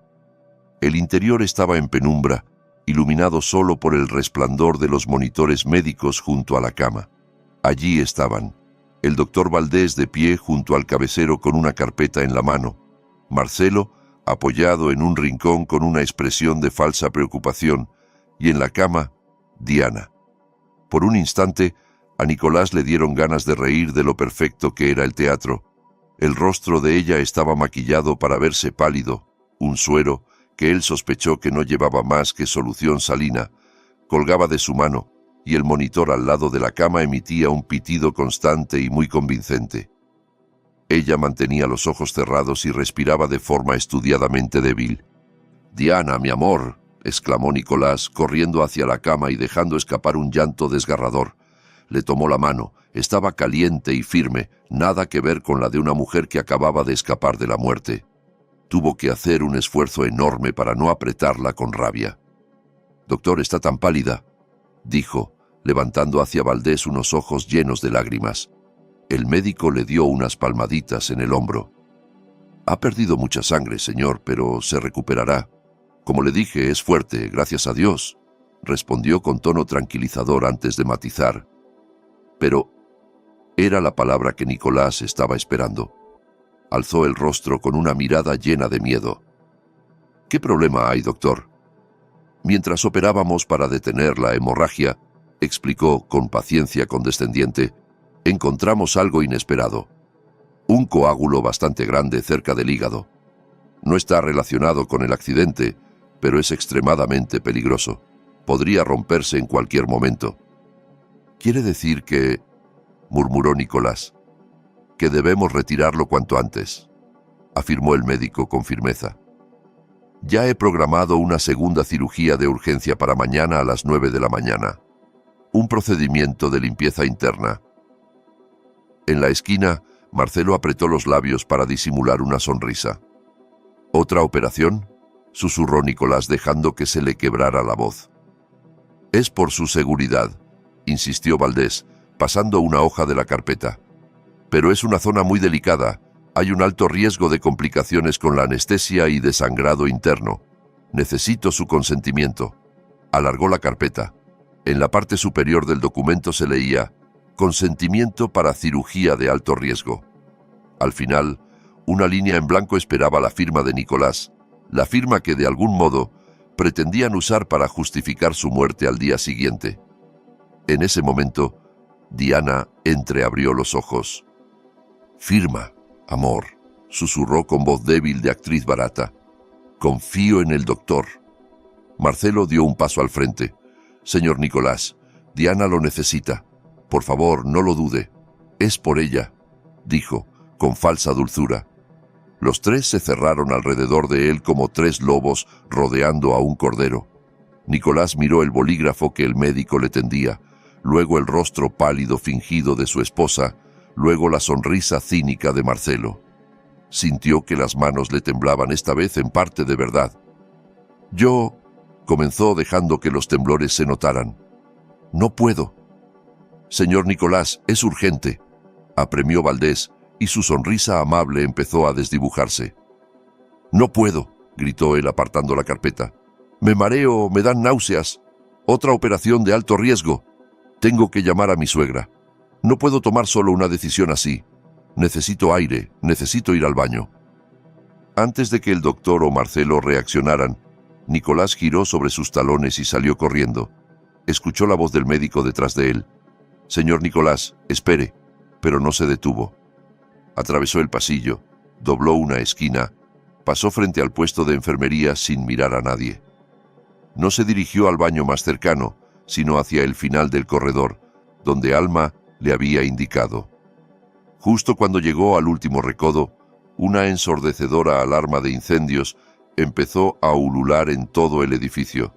El interior estaba en penumbra, iluminado solo por el resplandor de los monitores médicos junto a la cama. Allí estaban, el doctor Valdés de pie junto al cabecero con una carpeta en la mano, Marcelo apoyado en un rincón con una expresión de falsa preocupación, y en la cama, Diana. Por un instante, a Nicolás le dieron ganas de reír de lo perfecto que era el teatro. El rostro de ella estaba maquillado para verse pálido, un suero, que él sospechó que no llevaba más que solución salina, colgaba de su mano, y el monitor al lado de la cama emitía un pitido constante y muy convincente. Ella mantenía los ojos cerrados y respiraba de forma estudiadamente débil. «Diana, mi amor», exclamó Nicolás, corriendo hacia la cama y dejando escapar un llanto desgarrador. Le tomó la mano, estaba caliente y firme, nada que ver con la de una mujer que acababa de escapar de la muerte. Tuvo que hacer un esfuerzo enorme para no apretarla con rabia. «Doctor, está tan pálida», dijo, levantando hacia Valdés unos ojos llenos de lágrimas. El médico le dio unas palmaditas en el hombro. «Ha perdido mucha sangre, señor, pero se recuperará. Como le dije, es fuerte, gracias a Dios», respondió con tono tranquilizador antes de matizar. Pero era la palabra que Nicolás estaba esperando. Alzó el rostro con una mirada llena de miedo. «¿Qué problema hay, doctor?» «Mientras operábamos para detener la hemorragia», explicó con paciencia condescendiente, «encontramos algo inesperado. Un coágulo bastante grande cerca del hígado. No está relacionado con el accidente, pero es extremadamente peligroso. Podría romperse en cualquier momento». «¿Quiere decir que...?» murmuró Nicolás. «Que debemos retirarlo cuanto antes», afirmó el médico con firmeza. «Ya he programado una segunda cirugía de urgencia para mañana a las 9 de la mañana. Un procedimiento de limpieza interna». En la esquina, Marcelo apretó los labios para disimular una sonrisa. «¿Otra operación?», susurró Nicolás dejando que se le quebrara la voz. «Es por su seguridad», insistió Valdés, pasando una hoja de la carpeta. «Pero es una zona muy delicada. Hay un alto riesgo de complicaciones con la anestesia y de sangrado interno. Necesito su consentimiento». Alargó la carpeta. En la parte superior del documento se leía «Consentimiento para cirugía de alto riesgo». Al final, una línea en blanco esperaba la firma de Nicolás, la firma que de algún modo pretendían usar para justificar su muerte al día siguiente. En ese momento, Diana entreabrió los ojos. «Firma, amor», susurró con voz débil de actriz barata. «Confío en el doctor». Marcelo dio un paso al frente. «Señor Nicolás, Diana lo necesita. Por favor, no lo dude. Es por ella», dijo, con falsa dulzura. Los tres se cerraron alrededor de él como tres lobos rodeando a un cordero. Nicolás miró el bolígrafo que el médico le tendía, luego el rostro pálido fingido de su esposa, luego la sonrisa cínica de Marcelo. Sintió que las manos le temblaban esta vez en parte de verdad. «Yo», comenzó dejando que los temblores se notaran. «No puedo». «Señor Nicolás, es urgente», apremió Valdés, y su sonrisa amable empezó a desdibujarse. «No puedo», gritó él apartando la carpeta. «Me mareo, me dan náuseas. Otra operación de alto riesgo. Tengo que llamar a mi suegra. No puedo tomar solo una decisión así. Necesito aire, necesito ir al baño». Antes de que el doctor o Marcelo reaccionaran, Nicolás giró sobre sus talones y salió corriendo. Escuchó la voz del médico detrás de él. «Señor Nicolás, espere», pero no se detuvo. Atravesó el pasillo, dobló una esquina, pasó frente al puesto de enfermería sin mirar a nadie. No se dirigió al baño más cercano, sino hacia el final del corredor, donde Alma le había indicado. Justo cuando llegó al último recodo, una ensordecedora alarma de incendios empezó a ulular en todo el edificio.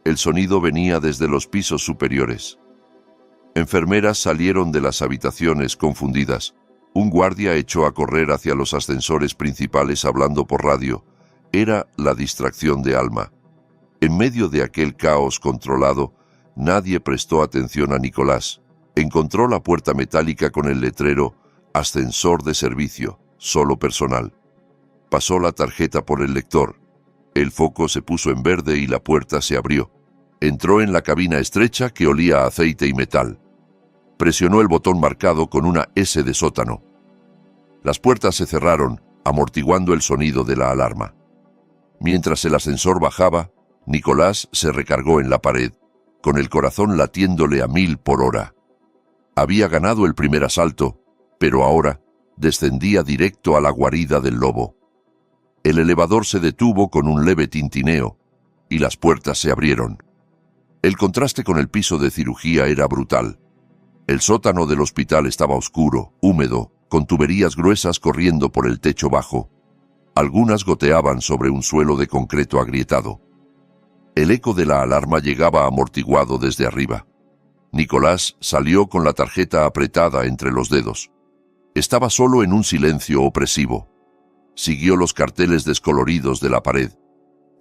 El sonido venía desde los pisos superiores. Enfermeras salieron de las habitaciones confundidas. Un guardia echó a correr hacia los ascensores principales hablando por radio. Era la distracción de Alma. En medio de aquel caos controlado, nadie prestó atención a Nicolás. Encontró la puerta metálica con el letrero «Ascensor de servicio, solo personal». Pasó la tarjeta por el lector. El foco se puso en verde y la puerta se abrió. Entró en la cabina estrecha que olía a aceite y metal. Presionó el botón marcado con una S de sótano. Las puertas se cerraron, amortiguando el sonido de la alarma. Mientras el ascensor bajaba, Nicolás se recargó en la pared, con el corazón latiéndole a 1000 por hora. Había ganado el primer asalto, pero ahora descendía directo a la guarida del lobo. El elevador se detuvo con un leve tintineo, y las puertas se abrieron. El contraste con el piso de cirugía era brutal. El sótano del hospital estaba oscuro, húmedo, con tuberías gruesas corriendo por el techo bajo. Algunas goteaban sobre un suelo de concreto agrietado. El eco de la alarma llegaba amortiguado desde arriba. Nicolás salió con la tarjeta apretada entre los dedos. Estaba solo en un silencio opresivo. Siguió los carteles descoloridos de la pared.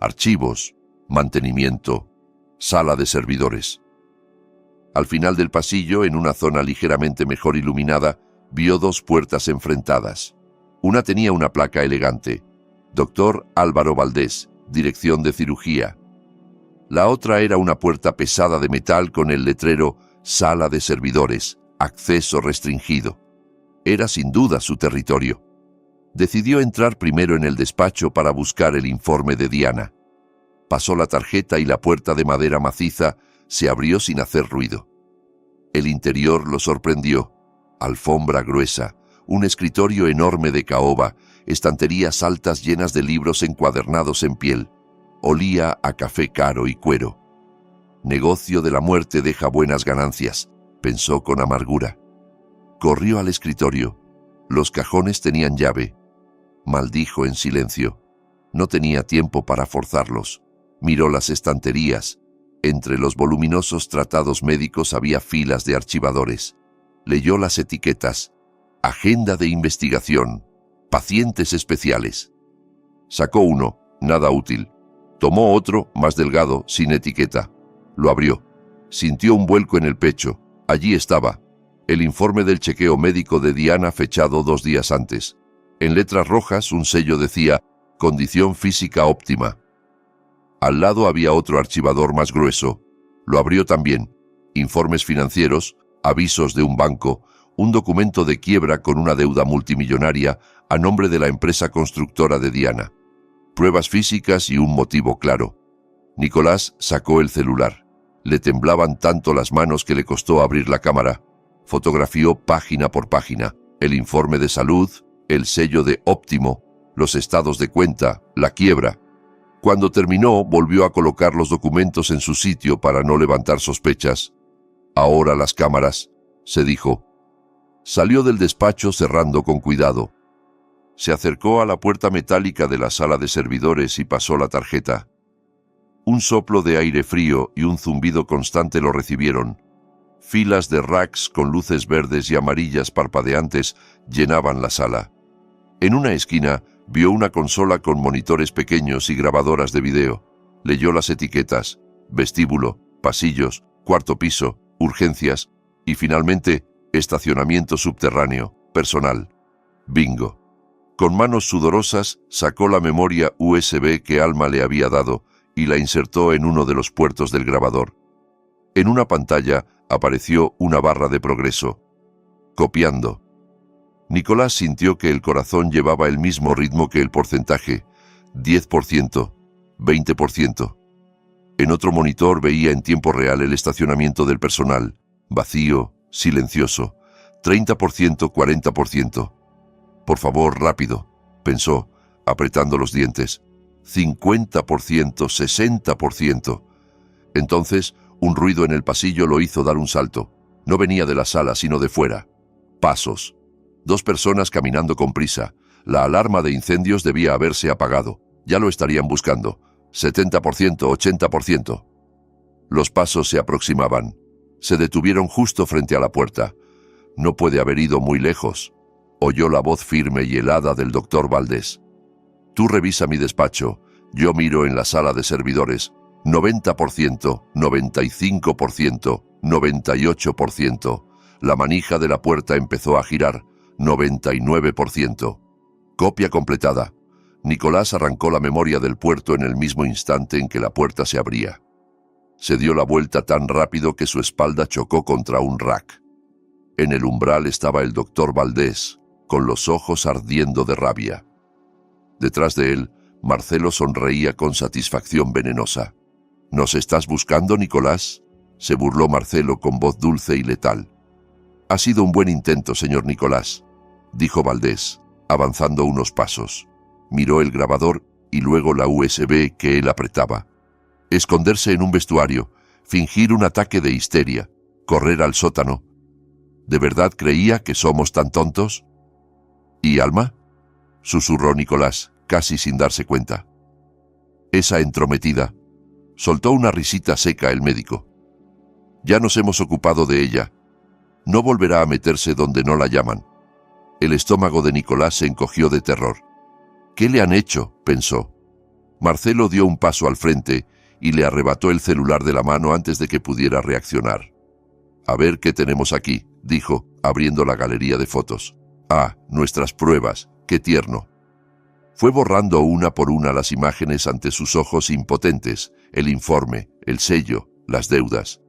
Archivos, mantenimiento, sala de servidores. Al final del pasillo, en una zona ligeramente mejor iluminada, vio 2 puertas enfrentadas. Una tenía una placa elegante: Dr. Álvaro Valdés, Dirección de Cirugía. La otra era una puerta pesada de metal con el letrero Sala de Servidores, acceso restringido. Era sin duda su territorio. Decidió entrar primero en el despacho para buscar el informe de Diana. Pasó la tarjeta y la puerta de madera maciza se abrió sin hacer ruido. El interior lo sorprendió. Alfombra gruesa, un escritorio enorme de caoba, estanterías altas llenas de libros encuadernados en piel. Olía a café caro y cuero. Negocio de la muerte deja buenas ganancias, pensó con amargura. Corrió al escritorio. Los cajones tenían llave. Maldijo en silencio. No tenía tiempo para forzarlos. Miró las estanterías. Entre los voluminosos tratados médicos había filas de archivadores. Leyó las etiquetas. Agenda de investigación. Pacientes especiales. Sacó uno, nada útil. Tomó otro, más delgado, sin etiqueta. Lo abrió. Sintió un vuelco en el pecho. Allí estaba. El informe del chequeo médico de Diana fechado 2 días antes. En letras rojas un sello decía «Condición física óptima». Al lado había otro archivador más grueso. Lo abrió también. Informes financieros, avisos de un banco, un documento de quiebra con una deuda multimillonaria a nombre de la empresa constructora de Diana. Pruebas físicas y un motivo claro. Nicolás sacó el celular. Le temblaban tanto las manos que le costó abrir la cámara. Fotografió página por página, el informe de salud, el sello de óptimo, los estados de cuenta, la quiebra. Cuando terminó, volvió a colocar los documentos en su sitio para no levantar sospechas. Ahora las cámaras, se dijo. Salió del despacho cerrando con cuidado. Se acercó a la puerta metálica de la sala de servidores y pasó la tarjeta. Un soplo de aire frío y un zumbido constante lo recibieron. Filas de racks con luces verdes y amarillas parpadeantes llenaban la sala. En una esquina vio una consola con monitores pequeños y grabadoras de video. Leyó las etiquetas: vestíbulo, pasillos, cuarto piso, urgencias y finalmente estacionamiento subterráneo, personal. Bingo. Con manos sudorosas sacó la memoria USB que Alma le había dado y la insertó en uno de los puertos del grabador. En una pantalla apareció una barra de progreso. Copiando. Nicolás sintió que el corazón llevaba el mismo ritmo que el porcentaje: 10%, 20%. En otro monitor veía en tiempo real el estacionamiento del personal, vacío, silencioso, 30%, 40%. Por favor, rápido, pensó, apretando los dientes. 50%, 60%. Entonces, Un ruido en el pasillo lo hizo dar un salto. No venía de la sala, sino de fuera. Pasos. 2 personas caminando con prisa. La alarma de incendios debía haberse apagado. Ya lo estarían buscando. 70%, 80%. Los pasos se aproximaban. Se detuvieron justo frente a la puerta. No puede haber ido muy lejos. Oyó la voz firme y helada del doctor Valdés. Tú revisa mi despacho. Yo miro en la sala de servidores. 90%, 95%, 98%. La manija de la puerta empezó a girar. 99%. Copia completada. Nicolás arrancó la memoria del puerto en el mismo instante en que la puerta se abría. Se dio la vuelta tan rápido que su espalda chocó contra un rack. En el umbral estaba el doctor Valdés, con los ojos ardiendo de rabia. Detrás de él, Marcelo sonreía con satisfacción venenosa. ¿Nos estás buscando, Nicolás?, se burló Marcelo con voz dulce y letal. Ha sido un buen intento, señor Nicolás, dijo Valdés, avanzando unos pasos. Miró el grabador y luego la USB que él apretaba. Esconderse en un vestuario, fingir un ataque de histeria, correr al sótano. ¿De verdad creía que somos tan tontos? ¿Y Alma?, susurró Nicolás, casi sin darse cuenta. Esa entrometida. Soltó una risita seca el médico. Ya nos hemos ocupado de ella. No volverá a meterse donde no la llaman. El estómago de Nicolás se encogió de terror. ¿Qué le han hecho?, pensó. Marcelo dio un paso al frente y le arrebató el celular de la mano antes de que pudiera reaccionar. A ver qué tenemos aquí, dijo, abriendo la galería de fotos. Ah, nuestras pruebas, qué tierno. Fue borrando una por una las imágenes ante sus ojos impotentes, el informe, el sello, las deudas.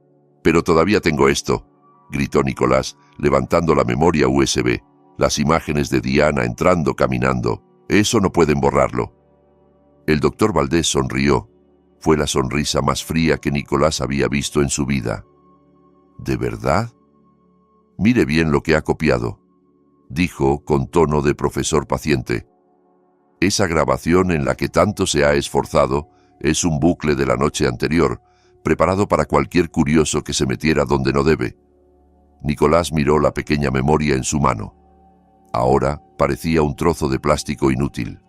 Pero todavía tengo esto, gritó Nicolás, levantando la memoria USB. Las imágenes de Diana entrando, caminando. Eso no pueden borrarlo. El doctor Valdés sonrió. Fue la sonrisa más fría que Nicolás había visto en su vida. ¿De verdad? Mire bien lo que ha copiado, dijo con tono de profesor paciente. Esa grabación en la que tanto se ha esforzado es un bucle de la noche anterior, preparado para cualquier curioso que se metiera donde no debe. Nicolás miró la pequeña memoria en su mano. Ahora parecía un trozo de plástico inútil.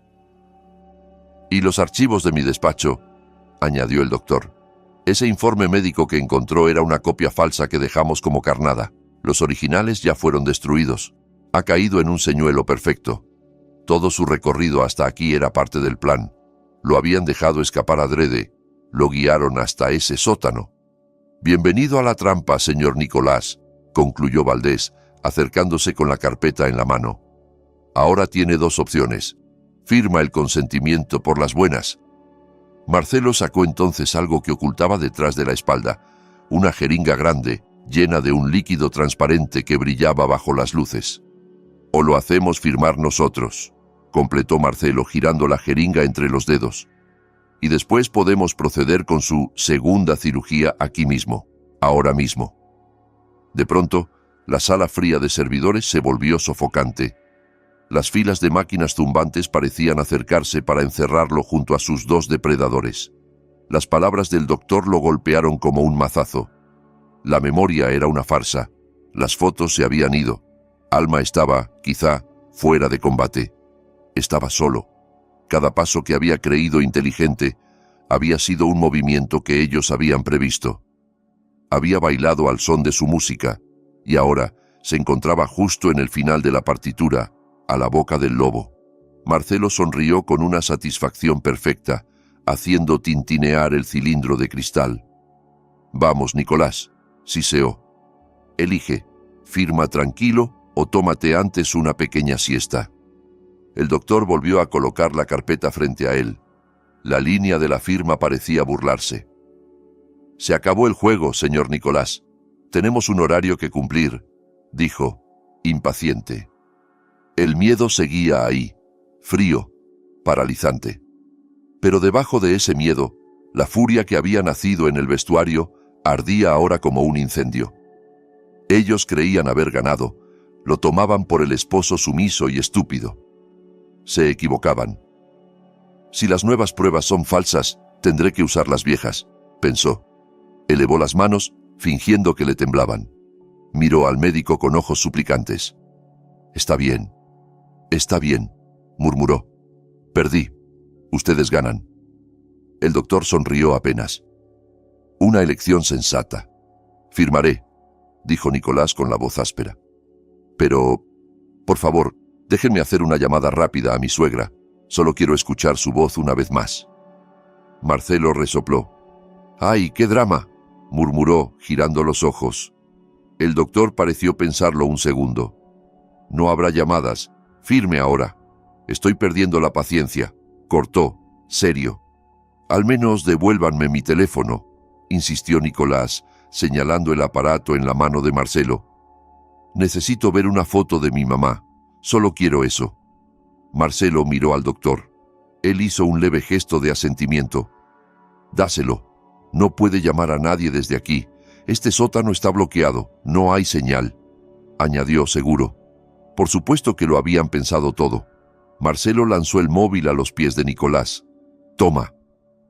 «Y los archivos de mi despacho», añadió el doctor. «Ese informe médico que encontró era una copia falsa que dejamos como carnada. Los originales ya fueron destruidos. Ha caído en un señuelo perfecto. Todo su recorrido hasta aquí era parte del plan. Lo habían dejado escapar adrede. Lo guiaron hasta ese sótano. Bienvenido a la trampa, señor Nicolás», concluyó Valdés, acercándose con la carpeta en la mano. «Ahora tiene 2 opciones. Firma el consentimiento por las buenas». Marcelo sacó entonces algo que ocultaba detrás de la espalda, una jeringa grande, llena de un líquido transparente que brillaba bajo las luces. «O lo hacemos firmar nosotros», completó Marcelo, girando la jeringa entre los dedos. «Y después podemos proceder con su segunda cirugía aquí mismo, ahora mismo». De pronto, la sala fría de servidores se volvió sofocante. Las filas de máquinas zumbantes parecían acercarse para encerrarlo junto a sus 2 depredadores. Las palabras del doctor lo golpearon como un mazazo. La memoria era una farsa. Las fotos se habían ido. Alma estaba, quizá, fuera de combate. Estaba solo. Cada paso que había creído inteligente había sido un movimiento que ellos habían previsto. Había bailado al son de su música, y ahora se encontraba justo en el final de la partitura, a la boca del lobo. Marcelo sonrió con una satisfacción perfecta, haciendo tintinear el cilindro de cristal. «Vamos, Nicolás», siseó. «Elige, firma tranquilo o tómate antes una pequeña siesta». El doctor volvió a colocar la carpeta frente a él. La línea de la firma parecía burlarse. «Se acabó el juego, señor Nicolás. Tenemos un horario que cumplir», dijo, impaciente. El miedo seguía ahí, frío, paralizante. Pero debajo de ese miedo, la furia que había nacido en el vestuario ardía ahora como un incendio. Ellos creían haber ganado, lo tomaban por el esposo sumiso y estúpido. Se equivocaban. «Si las nuevas pruebas son falsas, tendré que usar las viejas», pensó. Elevó las manos, fingiendo que le temblaban. Miró al médico con ojos suplicantes. Está bien, murmuró. Perdí. Ustedes ganan. El doctor sonrió apenas. Una elección sensata. Firmaré, dijo Nicolás con la voz áspera. Pero, por favor, déjenme hacer una llamada rápida a mi suegra. Solo quiero escuchar su voz una vez más. Marcelo resopló. ¡Ay, qué drama!, murmuró, girando los ojos. El doctor pareció pensarlo un segundo. No habrá llamadas. Firme ahora. Estoy perdiendo la paciencia. Cortó, serio. Al menos devuélvanme mi teléfono, insistió Nicolás, señalando el aparato en la mano de Marcelo. Necesito ver una foto de mi mamá. Solo quiero eso. Marcelo miró al doctor. Él hizo un leve gesto de asentimiento. Dáselo. No puede llamar a nadie desde aquí. Este sótano está bloqueado. No hay señal. Añadió seguro. Por supuesto que lo habían pensado todo. Marcelo lanzó el móvil a los pies de Nicolás. Toma.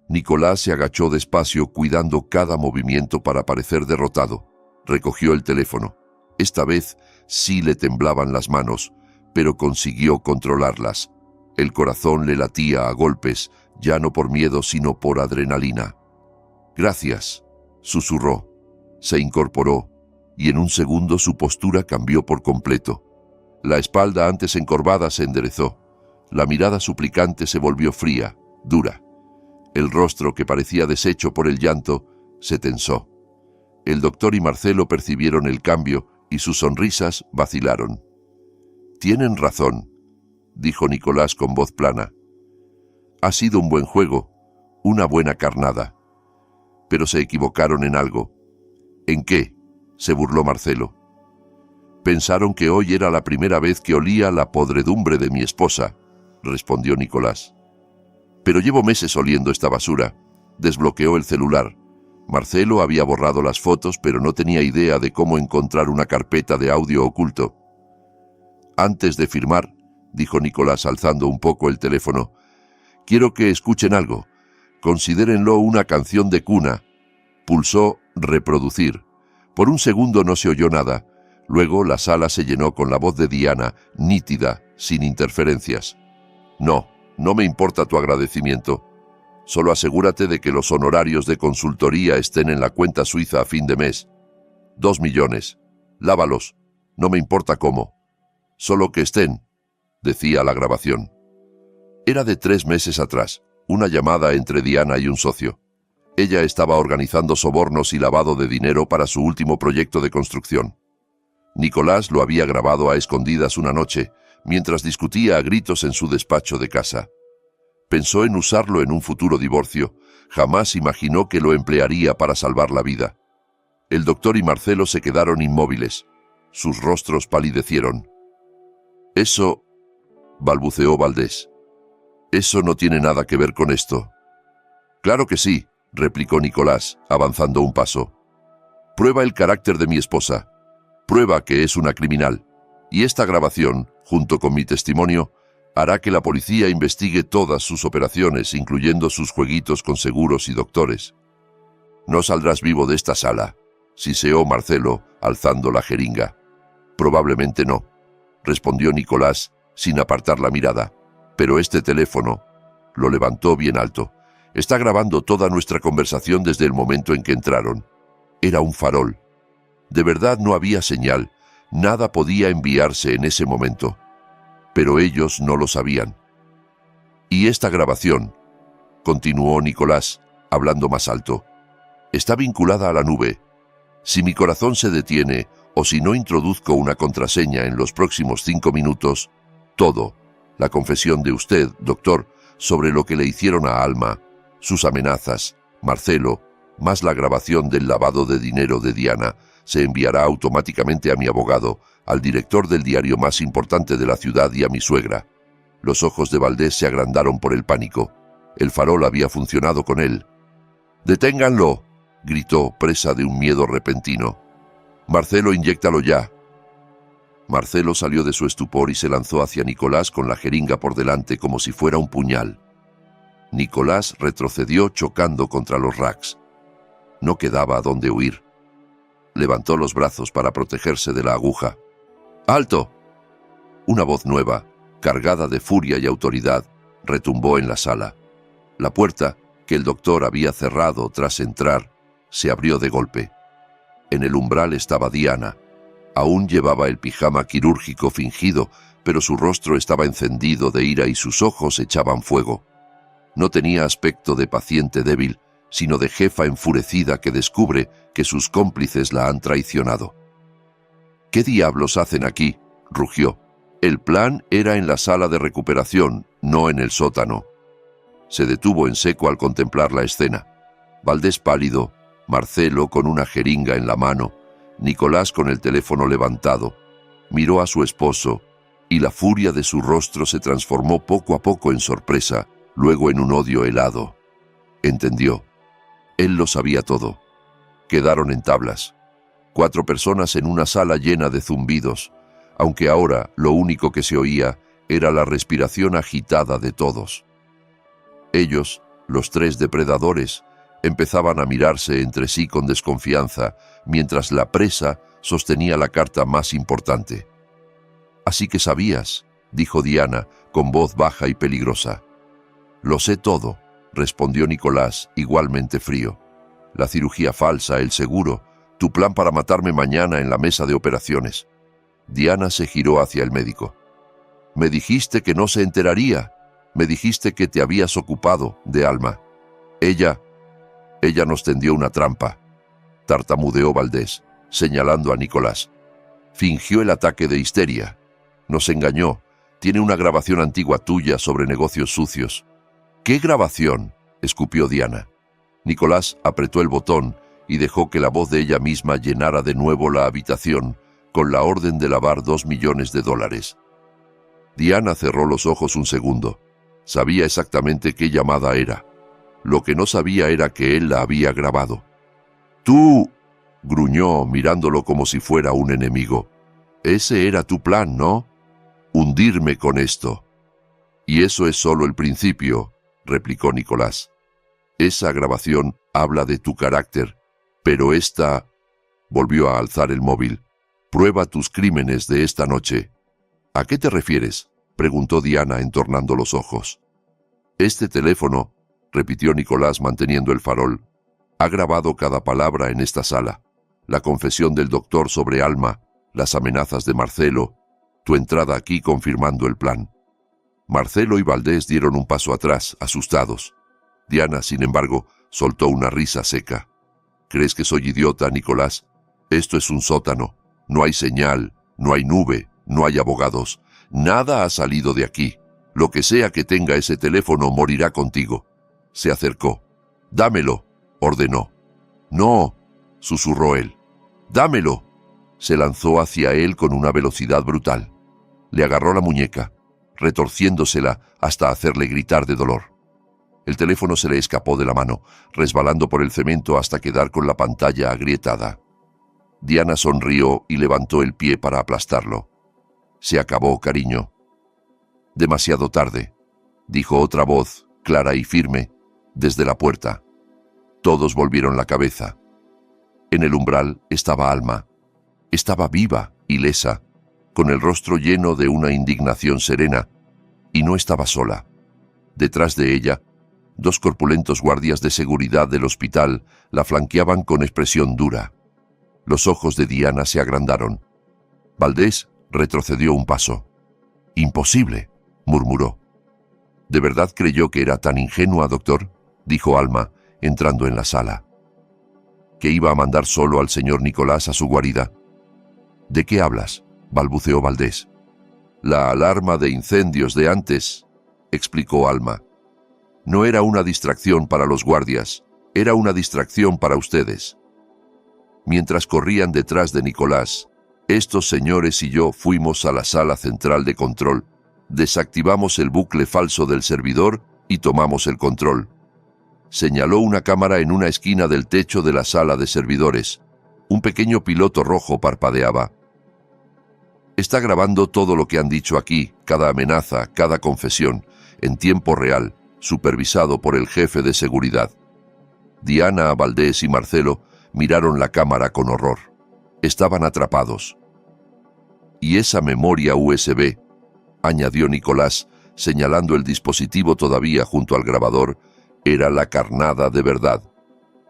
Nicolás se agachó despacio, cuidando cada movimiento para parecer derrotado. Recogió el teléfono. Esta vez sí le temblaban las manos, pero consiguió controlarlas. El corazón le latía a golpes, ya no por miedo, sino por adrenalina. Gracias, susurró. Se incorporó, y en un segundo su postura cambió por completo. La espalda antes encorvada se enderezó. La mirada suplicante se volvió fría, dura. El rostro, que parecía deshecho por el llanto, se tensó. El doctor y Marcelo percibieron el cambio y sus sonrisas vacilaron. Tienen razón, dijo Nicolás con voz plana. Ha sido un buen juego, una buena carnada. Pero se equivocaron en algo. ¿En qué?, se burló Marcelo. Pensaron que hoy era la primera vez que olía la podredumbre de mi esposa, respondió Nicolás. Pero llevo meses oliendo esta basura. Desbloqueó el celular. Marcelo había borrado las fotos, pero no tenía idea de cómo encontrar una carpeta de audio oculto. Antes de firmar, dijo Nicolás alzando un poco el teléfono, quiero que escuchen algo. Considérenlo una canción de cuna. Pulsó reproducir. Por un segundo no se oyó nada. Luego la sala se llenó con la voz de Diana, nítida, sin interferencias. No me importa tu agradecimiento. Solo asegúrate de que los honorarios de consultoría estén en la cuenta suiza a fin de mes. 2 millones. Lávalos. No me importa cómo. Solo que estén, decía la grabación. Era de 3 meses atrás, una llamada entre Diana y un socio. Ella estaba organizando sobornos y lavado de dinero para su último proyecto de construcción. Nicolás lo había grabado a escondidas una noche, mientras discutía a gritos en su despacho de casa. Pensó en usarlo en un futuro divorcio. Jamás imaginó que lo emplearía para salvar la vida. El doctor y Marcelo se quedaron inmóviles. Sus rostros palidecieron. Eso, balbuceó Valdés. Eso no tiene nada que ver con esto. Claro que sí, replicó Nicolás, avanzando un paso. Prueba el carácter de mi esposa. Prueba que es una criminal. Y esta grabación, junto con mi testimonio, hará que la policía investigue todas sus operaciones, incluyendo sus jueguitos con seguros y doctores. No saldrás vivo de esta sala, siseó Marcelo, alzando la jeringa. Probablemente no, respondió Nicolás, sin apartar la mirada. Pero este teléfono, lo levantó bien alto, está grabando toda nuestra conversación desde el momento en que entraron. Era un farol. De verdad no había señal, nada podía enviarse en ese momento. Pero ellos no lo sabían. Y esta grabación, continuó Nicolás, hablando más alto, está vinculada a la nube. Si mi corazón se detiene o si no introduzco una contraseña en los próximos 5 minutos, todo, la confesión de usted, doctor, sobre lo que le hicieron a Alma, sus amenazas, Marcelo, más la grabación del lavado de dinero de Diana, se enviará automáticamente a mi abogado, al director del diario más importante de la ciudad y a mi suegra. Los ojos de Valdés se agrandaron por el pánico. El farol había funcionado con él. «¡Deténganlo!», gritó, presa de un miedo repentino. «Marcelo, inyéctalo ya». Marcelo salió de su estupor y se lanzó hacia Nicolás con la jeringa por delante como si fuera un puñal. Nicolás retrocedió chocando contra los racks. No quedaba a dónde huir. Levantó los brazos para protegerse de la aguja. ¡Alto! Una voz nueva, cargada de furia y autoridad, retumbó en la sala. La puerta, que el doctor había cerrado tras entrar, se abrió de golpe. En el umbral estaba Diana. Aún llevaba el pijama quirúrgico fingido, pero su rostro estaba encendido de ira y sus ojos echaban fuego. No tenía aspecto de paciente débil, sino de jefa enfurecida que descubre que sus cómplices la han traicionado. «¿Qué diablos hacen aquí?», rugió. El plan era en la sala de recuperación, no en el sótano. Se detuvo en seco al contemplar la escena. Valdés pálido, Marcelo con una jeringa en la mano, Nicolás con el teléfono levantado. Miró a su esposo, y la furia de su rostro se transformó poco a poco en sorpresa, luego en un odio helado. Entendió. Él lo sabía todo. Quedaron en tablas. 4 personas en una sala llena de zumbidos, aunque ahora lo único que se oía era la respiración agitada de todos. Ellos, los 3 depredadores, empezaban a mirarse entre sí con desconfianza, mientras la presa sostenía la carta más importante. «Así que sabías», dijo Diana, con voz baja y peligrosa. «Lo sé todo», respondió Nicolás, igualmente frío. «La cirugía falsa, el seguro, tu plan para matarme mañana en la mesa de operaciones». Diana se giró hacia el médico. «Me dijiste que no se enteraría. Me dijiste que te habías ocupado de Alma. Ella nos tendió una trampa», tartamudeó Valdés, señalando a Nicolás. «Fingió el ataque de histeria. Nos engañó. Tiene una grabación antigua tuya sobre negocios sucios». «¿Qué grabación?», escupió Diana. Nicolás apretó el botón y dejó que la voz de ella misma llenara de nuevo la habitación con la orden de lavar $2 millones. Diana cerró los ojos un segundo. Sabía exactamente qué llamada era. Lo que no sabía era que él la había grabado. «Tú», gruñó mirándolo como si fuera un enemigo. «Ese era tu plan, ¿no? Hundirme con esto». «Y eso es solo el principio», replicó Nicolás. «Esa grabación habla de tu carácter, pero esta...» Volvió a alzar el móvil. «Prueba tus crímenes de esta noche». «¿A qué te refieres?», preguntó Diana entornando los ojos. «Este teléfono», repitió Nicolás manteniendo el farol, «ha grabado cada palabra en esta sala. La confesión del doctor sobre Alma, las amenazas de Marcelo, tu entrada aquí confirmando el plan». Marcelo y Valdés dieron un paso atrás, asustados. Diana, sin embargo, soltó una risa seca. «¿Crees que soy idiota, Nicolás? Esto es un sótano. No hay señal, no hay nube, no hay abogados. Nada ha salido de aquí. Lo que sea que tenga ese teléfono morirá contigo». Se acercó. «Dámelo», ordenó. «No», susurró él. «Dámelo». Se lanzó hacia él con una velocidad brutal. Le agarró la muñeca, retorciéndosela hasta hacerle gritar de dolor. El teléfono se le escapó de la mano, resbalando por el cemento hasta quedar con la pantalla agrietada. Diana sonrió y levantó el pie para aplastarlo. «Se acabó, cariño». «Demasiado tarde», dijo otra voz, clara y firme, desde la puerta. Todos volvieron la cabeza. En el umbral estaba Alma. Estaba viva, ilesa, con el rostro lleno de una indignación serena, y no estaba sola. Detrás de ella, 2 corpulentos guardias de seguridad del hospital la flanqueaban con expresión dura. Los ojos de Diana se agrandaron. Valdés retrocedió un paso. «Imposible», murmuró. «¿De verdad creyó que era tan ingenua, doctor?», dijo Alma, entrando en la sala. «¿Que iba a mandar solo al señor Nicolás a su guarida?». «¿De qué hablas?», balbuceó Valdés. «La alarma de incendios de antes», explicó Alma. «No era una distracción para los guardias, era una distracción para ustedes. Mientras corrían detrás de Nicolás, estos señores y yo fuimos a la sala central de control, desactivamos el bucle falso del servidor y tomamos el control». Señaló una cámara en una esquina del techo de la sala de servidores. Un pequeño piloto rojo parpadeaba. «Está grabando todo lo que han dicho aquí, cada amenaza, cada confesión, en tiempo real, supervisado por el jefe de seguridad». Diana, Valdés y Marcelo miraron la cámara con horror. Estaban atrapados. «Y esa memoria USB», añadió Nicolás, señalando el dispositivo todavía junto al grabador, «era la carnada de verdad.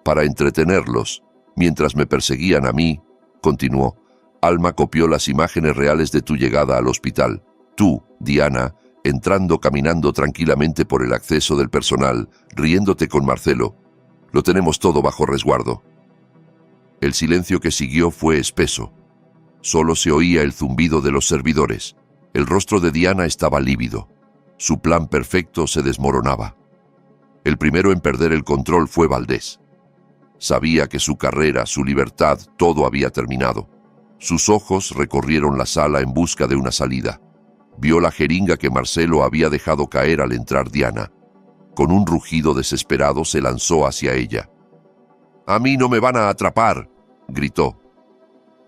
Para entretenerlos, mientras me perseguían a mí», continuó, «Alma copió las imágenes reales de tu llegada al hospital. Tú, Diana, entrando caminando tranquilamente por el acceso del personal, riéndote con Marcelo. Lo tenemos todo bajo resguardo». El silencio que siguió fue espeso. Solo se oía el zumbido de los servidores. El rostro de Diana estaba lívido. Su plan perfecto se desmoronaba. El primero en perder el control fue Valdés. Sabía que su carrera, su libertad, todo había terminado. Sus ojos recorrieron la sala en busca de una salida. Vio la jeringa que Marcelo había dejado caer al entrar Diana. Con un rugido desesperado se lanzó hacia ella. «¡A mí no me van a atrapar!», gritó.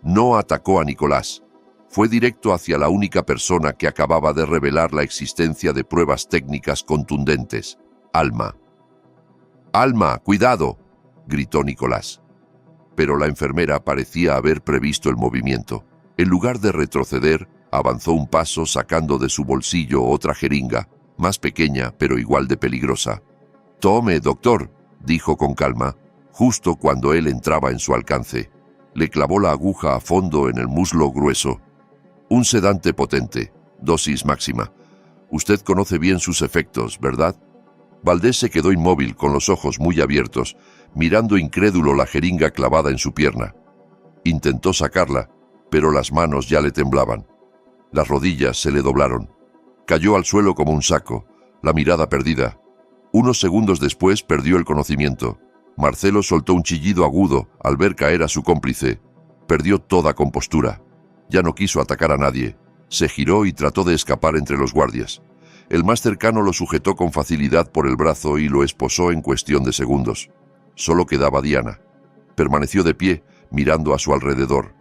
No atacó a Nicolás. Fue directo hacia la única persona que acababa de revelar la existencia de pruebas técnicas contundentes, Alma. «¡Alma, cuidado!», gritó Nicolás. Pero la enfermera parecía haber previsto el movimiento. En lugar de retroceder, avanzó un paso sacando de su bolsillo otra jeringa, más pequeña pero igual de peligrosa. «Tome, doctor», dijo con calma, justo cuando él entraba en su alcance. Le clavó la aguja a fondo en el muslo grueso. «Un sedante potente, dosis máxima. Usted conoce bien sus efectos, ¿verdad?». Valdés se quedó inmóvil con los ojos muy abiertos, mirando incrédulo la jeringa clavada en su pierna. Intentó sacarla, pero las manos ya le temblaban. Las rodillas se le doblaron. Cayó al suelo como un saco, la mirada perdida. Unos segundos después perdió el conocimiento. Marcelo soltó un chillido agudo al ver caer a su cómplice. Perdió toda compostura. Ya no quiso atacar a nadie. Se giró y trató de escapar entre los guardias. El más cercano lo sujetó con facilidad por el brazo y lo esposó en cuestión de segundos. Solo quedaba Diana. Permaneció de pie, mirando a su alrededor.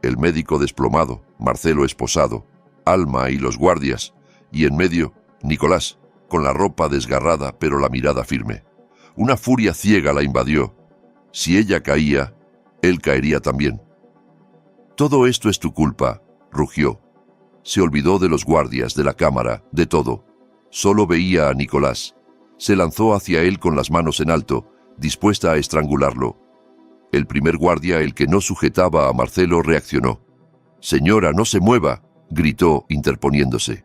El médico desplomado, Marcelo esposado, Alma y los guardias, y en medio, Nicolás, con la ropa desgarrada pero la mirada firme. Una furia ciega la invadió. Si ella caía, él caería también. «Todo esto es tu culpa», rugió. Se olvidó de los guardias, de la cámara, de todo. Solo veía a Nicolás. Se lanzó hacia él con las manos en alto, dispuesta a estrangularlo. El primer guardia, el que no sujetaba a Marcelo, reaccionó. «Señora, no se mueva», gritó, interponiéndose.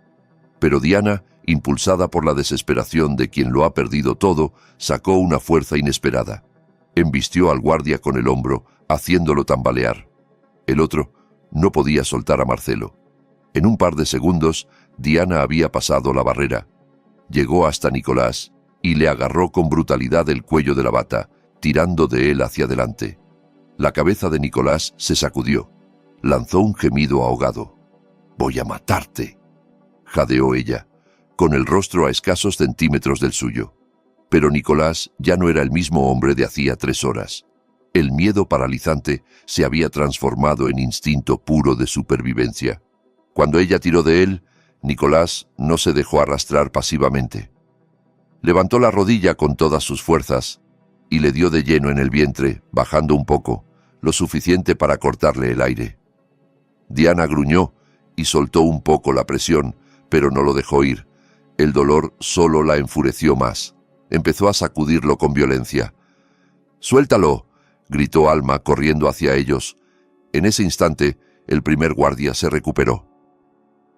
Pero Diana, impulsada por la desesperación de quien lo ha perdido todo, sacó una fuerza inesperada. Embistió al guardia con el hombro, haciéndolo tambalear. El otro no podía soltar a Marcelo. En un par de segundos, Diana había pasado la barrera. Llegó hasta Nicolás y le agarró con brutalidad el cuello de la bata, tirando de él hacia adelante. La cabeza de Nicolás se sacudió. Lanzó un gemido ahogado. «Voy a matarte», jadeó ella, con el rostro a escasos centímetros del suyo. Pero Nicolás ya no era el mismo hombre de hacía 3 horas. El miedo paralizante se había transformado en instinto puro de supervivencia. Cuando ella tiró de él, Nicolás no se dejó arrastrar pasivamente. Levantó la rodilla con todas sus fuerzas y le dio de lleno en el vientre, bajando un poco, lo suficiente para cortarle el aire. Diana gruñó y soltó un poco la presión, pero no lo dejó ir. El dolor solo la enfureció más. Empezó a sacudirlo con violencia. «¡Suéltalo!», gritó Alma corriendo hacia ellos. En ese instante, el primer guardia se recuperó.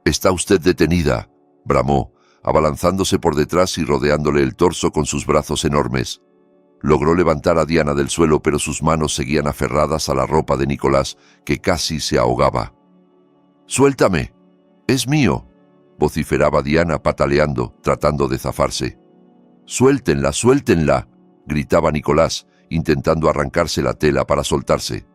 «Está usted detenida», bramó, abalanzándose por detrás y rodeándole el torso con sus brazos enormes. Logró levantar a Diana del suelo, pero sus manos seguían aferradas a la ropa de Nicolás, que casi se ahogaba. «¡Suéltame! ¡Es mío!», vociferaba Diana pataleando, tratando de zafarse. «¡Suéltenla, suéltenla!», gritaba Nicolás, intentando arrancarse la tela para soltarse.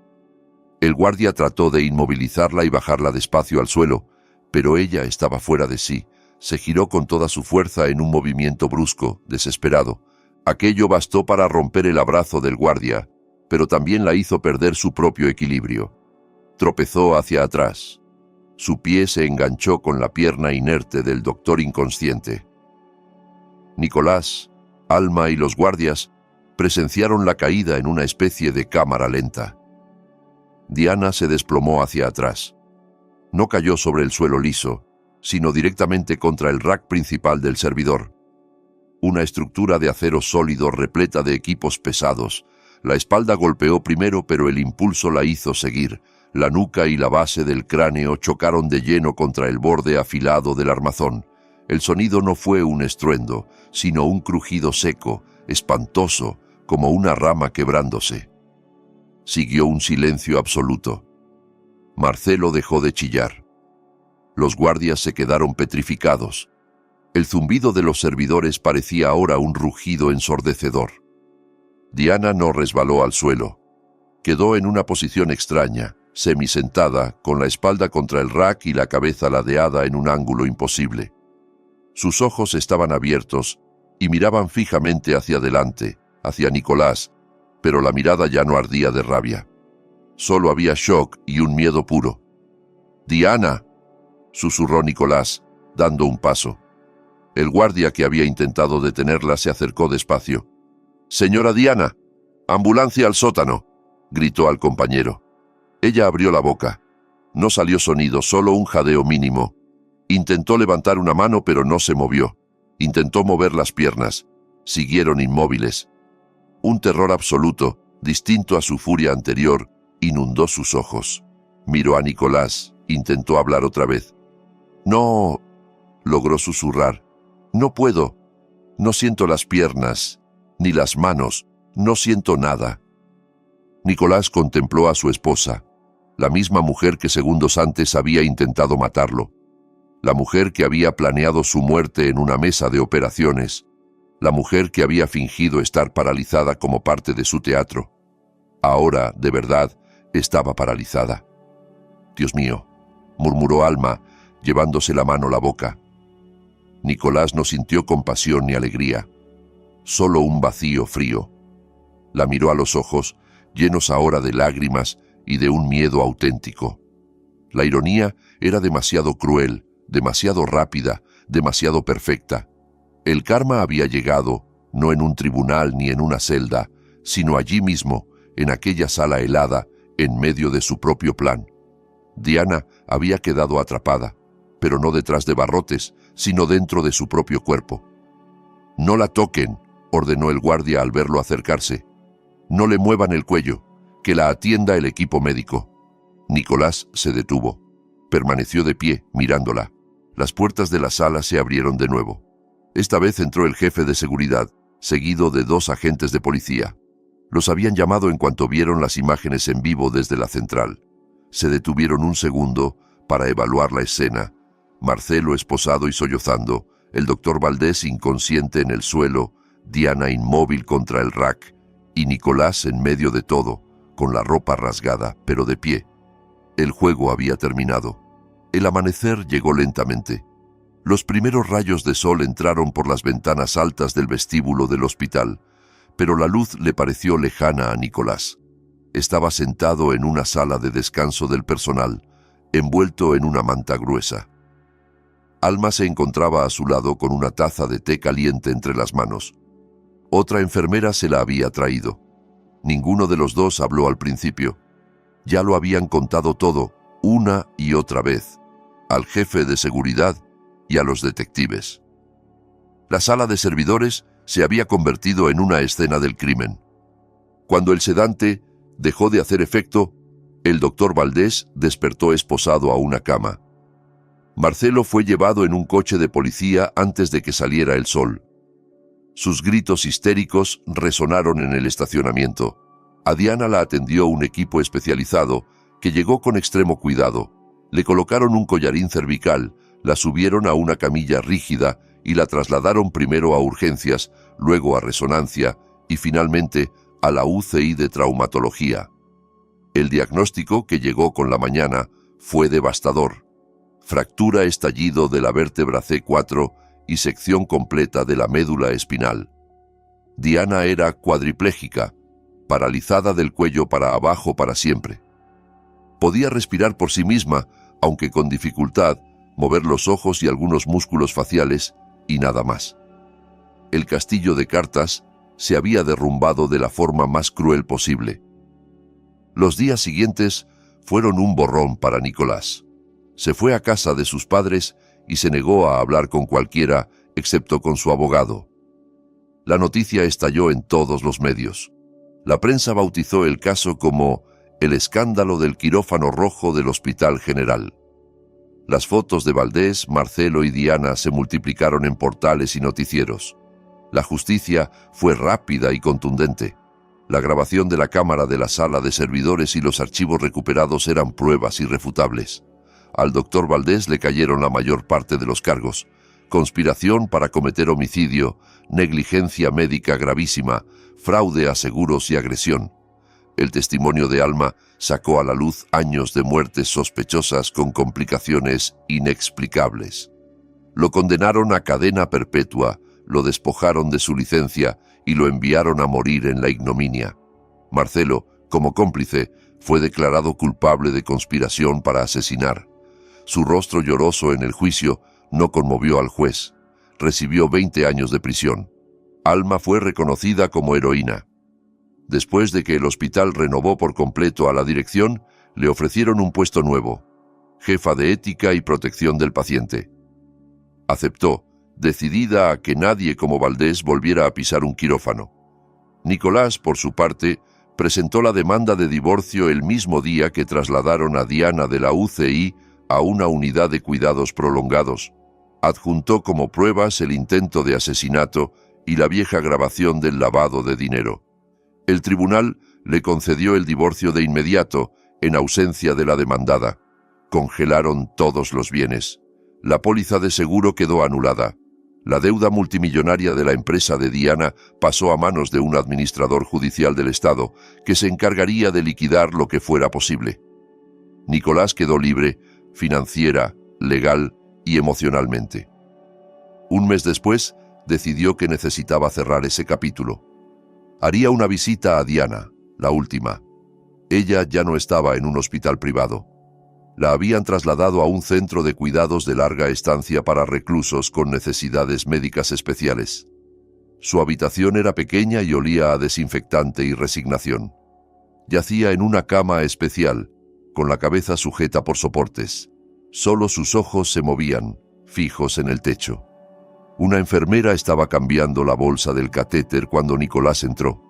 El guardia trató de inmovilizarla y bajarla despacio al suelo, pero ella estaba fuera de sí. Se giró con toda su fuerza en un movimiento brusco, desesperado. Aquello bastó para romper el abrazo del guardia, pero también la hizo perder su propio equilibrio. Tropezó hacia atrás. Su pie se enganchó con la pierna inerte del doctor inconsciente. Nicolás, Alma y los guardias presenciaron la caída en una especie de cámara lenta. Diana se desplomó hacia atrás. No cayó sobre el suelo liso, sino directamente contra el rack principal del servidor. Una estructura de acero sólido repleta de equipos pesados. La espalda golpeó primero, pero el impulso la hizo seguir. La nuca y la base del cráneo chocaron de lleno contra el borde afilado del armazón. El sonido no fue un estruendo, sino un crujido seco, espantoso, como una rama quebrándose. Siguió un silencio absoluto. Marcelo dejó de chillar. Los guardias se quedaron petrificados. El zumbido de los servidores parecía ahora un rugido ensordecedor. Diana no resbaló al suelo. Quedó en una posición extraña, semisentada, con la espalda contra el rack y la cabeza ladeada en un ángulo imposible. Sus ojos estaban abiertos y miraban fijamente hacia adelante, hacia Nicolás, pero la mirada ya no ardía de rabia. Solo había shock y un miedo puro. «¡Diana!», susurró Nicolás, dando un paso. El guardia que había intentado detenerla se acercó despacio. «Señora Diana, ambulancia al sótano», gritó al compañero. Ella abrió la boca. No salió sonido, solo un jadeo mínimo. Intentó levantar una mano, pero no se movió. Intentó mover las piernas. Siguieron inmóviles. Un terror absoluto, distinto a su furia anterior, inundó sus ojos. Miró a Nicolás. Intentó hablar otra vez. «No», logró susurrar. «No puedo. No siento las piernas, ni las manos. No siento nada». Nicolás contempló a su esposa, la misma mujer que segundos antes había intentado matarlo, la mujer que había planeado su muerte en una mesa de operaciones, la mujer que había fingido estar paralizada como parte de su teatro. Ahora, de verdad, estaba paralizada. «Dios mío», murmuró Alma, llevándose la mano a la boca. Nicolás no sintió compasión ni alegría, solo un vacío frío. La miró a los ojos, llenos ahora de lágrimas y de un miedo auténtico. La ironía era demasiado cruel, demasiado rápida, demasiado perfecta. El karma había llegado, no en un tribunal ni en una celda, sino allí mismo, en aquella sala helada, en medio de su propio plan. Diana había quedado atrapada, pero no detrás de barrotes, sino dentro de su propio cuerpo. «No la toquen», ordenó el guardia al verlo acercarse. «No le muevan el cuello, que la atienda el equipo médico». Nicolás se detuvo. Permaneció de pie, mirándola. Las puertas de la sala se abrieron de nuevo. Esta vez entró el jefe de seguridad, seguido de 2 agentes de policía. Los habían llamado en cuanto vieron las imágenes en vivo desde la central. Se detuvieron un segundo para evaluar la escena. Marcelo esposado y sollozando, el doctor Valdés inconsciente en el suelo, Diana inmóvil contra el rack, y Nicolás en medio de todo, con la ropa rasgada, pero de pie. El juego había terminado. El amanecer llegó lentamente. Los primeros rayos de sol entraron por las ventanas altas del vestíbulo del hospital, pero la luz le pareció lejana a Nicolás. Estaba sentado en una sala de descanso del personal, envuelto en una manta gruesa. Alma se encontraba a su lado con una taza de té caliente entre las manos. Otra enfermera se la había traído. Ninguno de los dos habló al principio. Ya lo habían contado todo, una y otra vez, al jefe de seguridad y a los detectives. La sala de servidores se había convertido en una escena del crimen. Cuando el sedante dejó de hacer efecto, el doctor Valdés despertó esposado a una cama. Marcelo fue llevado en un coche de policía antes de que saliera el sol. Sus gritos histéricos resonaron en el estacionamiento. A Diana la atendió un equipo especializado que llegó con extremo cuidado. Le colocaron un collarín cervical, la subieron a una camilla rígida y la trasladaron primero a urgencias, luego a resonancia y finalmente a la UCI de traumatología. El diagnóstico, que llegó con la mañana, fue devastador. Fractura estallido de la vértebra C4 y sección completa de la médula espinal. Diana era cuadriplégica, paralizada del cuello para abajo para siempre. Podía respirar por sí misma, aunque con dificultad, mover los ojos y algunos músculos faciales, y nada más. El castillo de cartas se había derrumbado de la forma más cruel posible. Los días siguientes fueron un borrón para Nicolás. Se fue a casa de sus padres y se negó a hablar con cualquiera, excepto con su abogado. La noticia estalló en todos los medios. La prensa bautizó el caso como el escándalo del quirófano rojo del Hospital General. Las fotos de Valdés, Marcelo y Diana se multiplicaron en portales y noticieros. La justicia fue rápida y contundente. La grabación de la cámara de la sala de servidores y los archivos recuperados eran pruebas irrefutables. Al doctor Valdés le cayeron la mayor parte de los cargos: conspiración para cometer homicidio, negligencia médica gravísima, fraude a seguros y agresión. El testimonio de Alma sacó a la luz años de muertes sospechosas con complicaciones inexplicables. Lo condenaron a cadena perpetua, lo despojaron de su licencia y lo enviaron a morir en la ignominia. Marcelo, como cómplice, fue declarado culpable de conspiración para asesinar. Su rostro lloroso en el juicio no conmovió al juez. Recibió 20 años de prisión. Alma fue reconocida como heroína. Después de que el hospital renovó por completo a la dirección, le ofrecieron un puesto nuevo: jefa de ética y protección del paciente. Aceptó, decidida a que nadie como Valdés volviera a pisar un quirófano. Nicolás, por su parte, presentó la demanda de divorcio el mismo día que trasladaron a Diana de la UCI a una unidad de cuidados prolongados. Adjuntó como pruebas el intento de asesinato y la vieja grabación del lavado de dinero. El tribunal le concedió el divorcio de inmediato, en ausencia de la demandada. Congelaron todos los bienes. La póliza de seguro quedó anulada. La deuda multimillonaria de la empresa de Diana pasó a manos de un administrador judicial del Estado, que se encargaría de liquidar lo que fuera posible. Nicolás quedó libre, financiera, legal y emocionalmente. Un mes después, decidió que necesitaba cerrar ese capítulo. Haría una visita a Diana, la última. Ella ya no estaba en un hospital privado. La habían trasladado a un centro de cuidados de larga estancia para reclusos con necesidades médicas especiales. Su habitación era pequeña y olía a desinfectante y resignación. Yacía en una cama especial, con la cabeza sujeta por soportes. Solo sus ojos se movían, fijos en el techo. Una enfermera estaba cambiando la bolsa del catéter cuando Nicolás entró.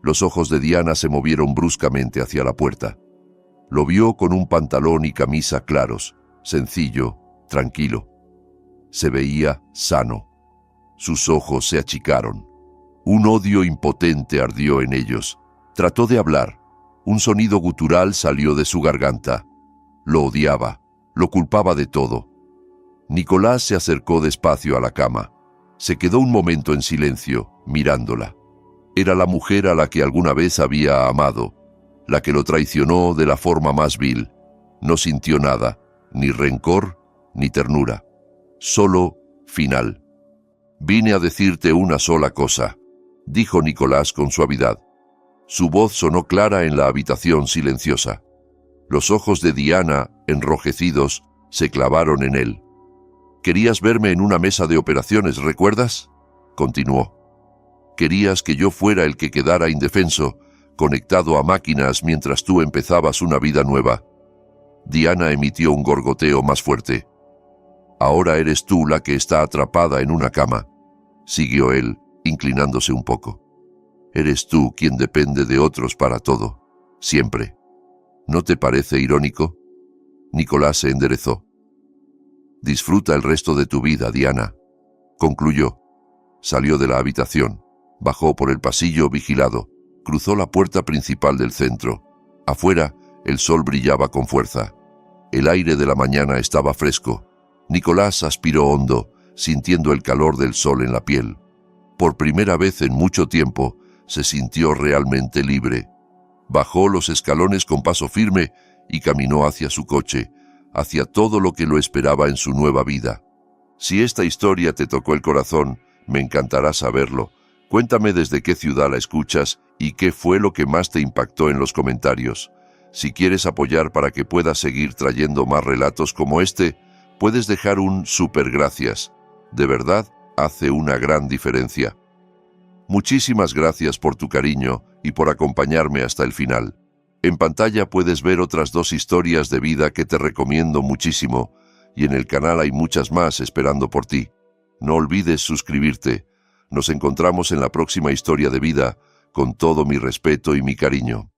Los ojos de Diana se movieron bruscamente hacia la puerta. Lo vio con un pantalón y camisa claros, sencillo, tranquilo. Se veía sano. Sus ojos se achicaron. Un odio impotente ardió en ellos. Trató de hablar. Un sonido gutural salió de su garganta. Lo odiaba, lo culpaba de todo. Nicolás se acercó despacio a la cama. Se quedó un momento en silencio, mirándola. Era la mujer a la que alguna vez había amado, la que lo traicionó de la forma más vil. No sintió nada, ni rencor, ni ternura. Solo final. «Vine a decirte una sola cosa», dijo Nicolás con suavidad. Su voz sonó clara en la habitación silenciosa. Los ojos de Diana, enrojecidos, se clavaron en él. «Querías verme en una mesa de operaciones, ¿recuerdas?», continuó. «Querías que yo fuera el que quedara indefenso, conectado a máquinas mientras tú empezabas una vida nueva». Diana emitió un gorgoteo más fuerte. «Ahora eres tú la que está atrapada en una cama», siguió él, inclinándose un poco. «Eres tú quien depende de otros para todo, siempre. ¿No te parece irónico?». Nicolás se enderezó. «Disfruta el resto de tu vida, Diana», concluyó. Salió de la habitación, bajó por el pasillo vigilado, cruzó la puerta principal del centro. Afuera, el sol brillaba con fuerza. El aire de la mañana estaba fresco. Nicolás aspiró hondo, sintiendo el calor del sol en la piel. Por primera vez en mucho tiempo, se sintió realmente libre. Bajó los escalones con paso firme y caminó hacia su coche, hacia todo lo que lo esperaba en su nueva vida. Si esta historia te tocó el corazón, me encantará saberlo. Cuéntame desde qué ciudad la escuchas y qué fue lo que más te impactó en los comentarios. Si quieres apoyar para que pueda seguir trayendo más relatos como este, puedes dejar un super gracias. De verdad, hace una gran diferencia. Muchísimas gracias por tu cariño y por acompañarme hasta el final. En pantalla puedes ver otras 2 historias de vida que te recomiendo muchísimo, y en el canal hay muchas más esperando por ti. No olvides suscribirte. Nos encontramos en la próxima historia de vida, con todo mi respeto y mi cariño.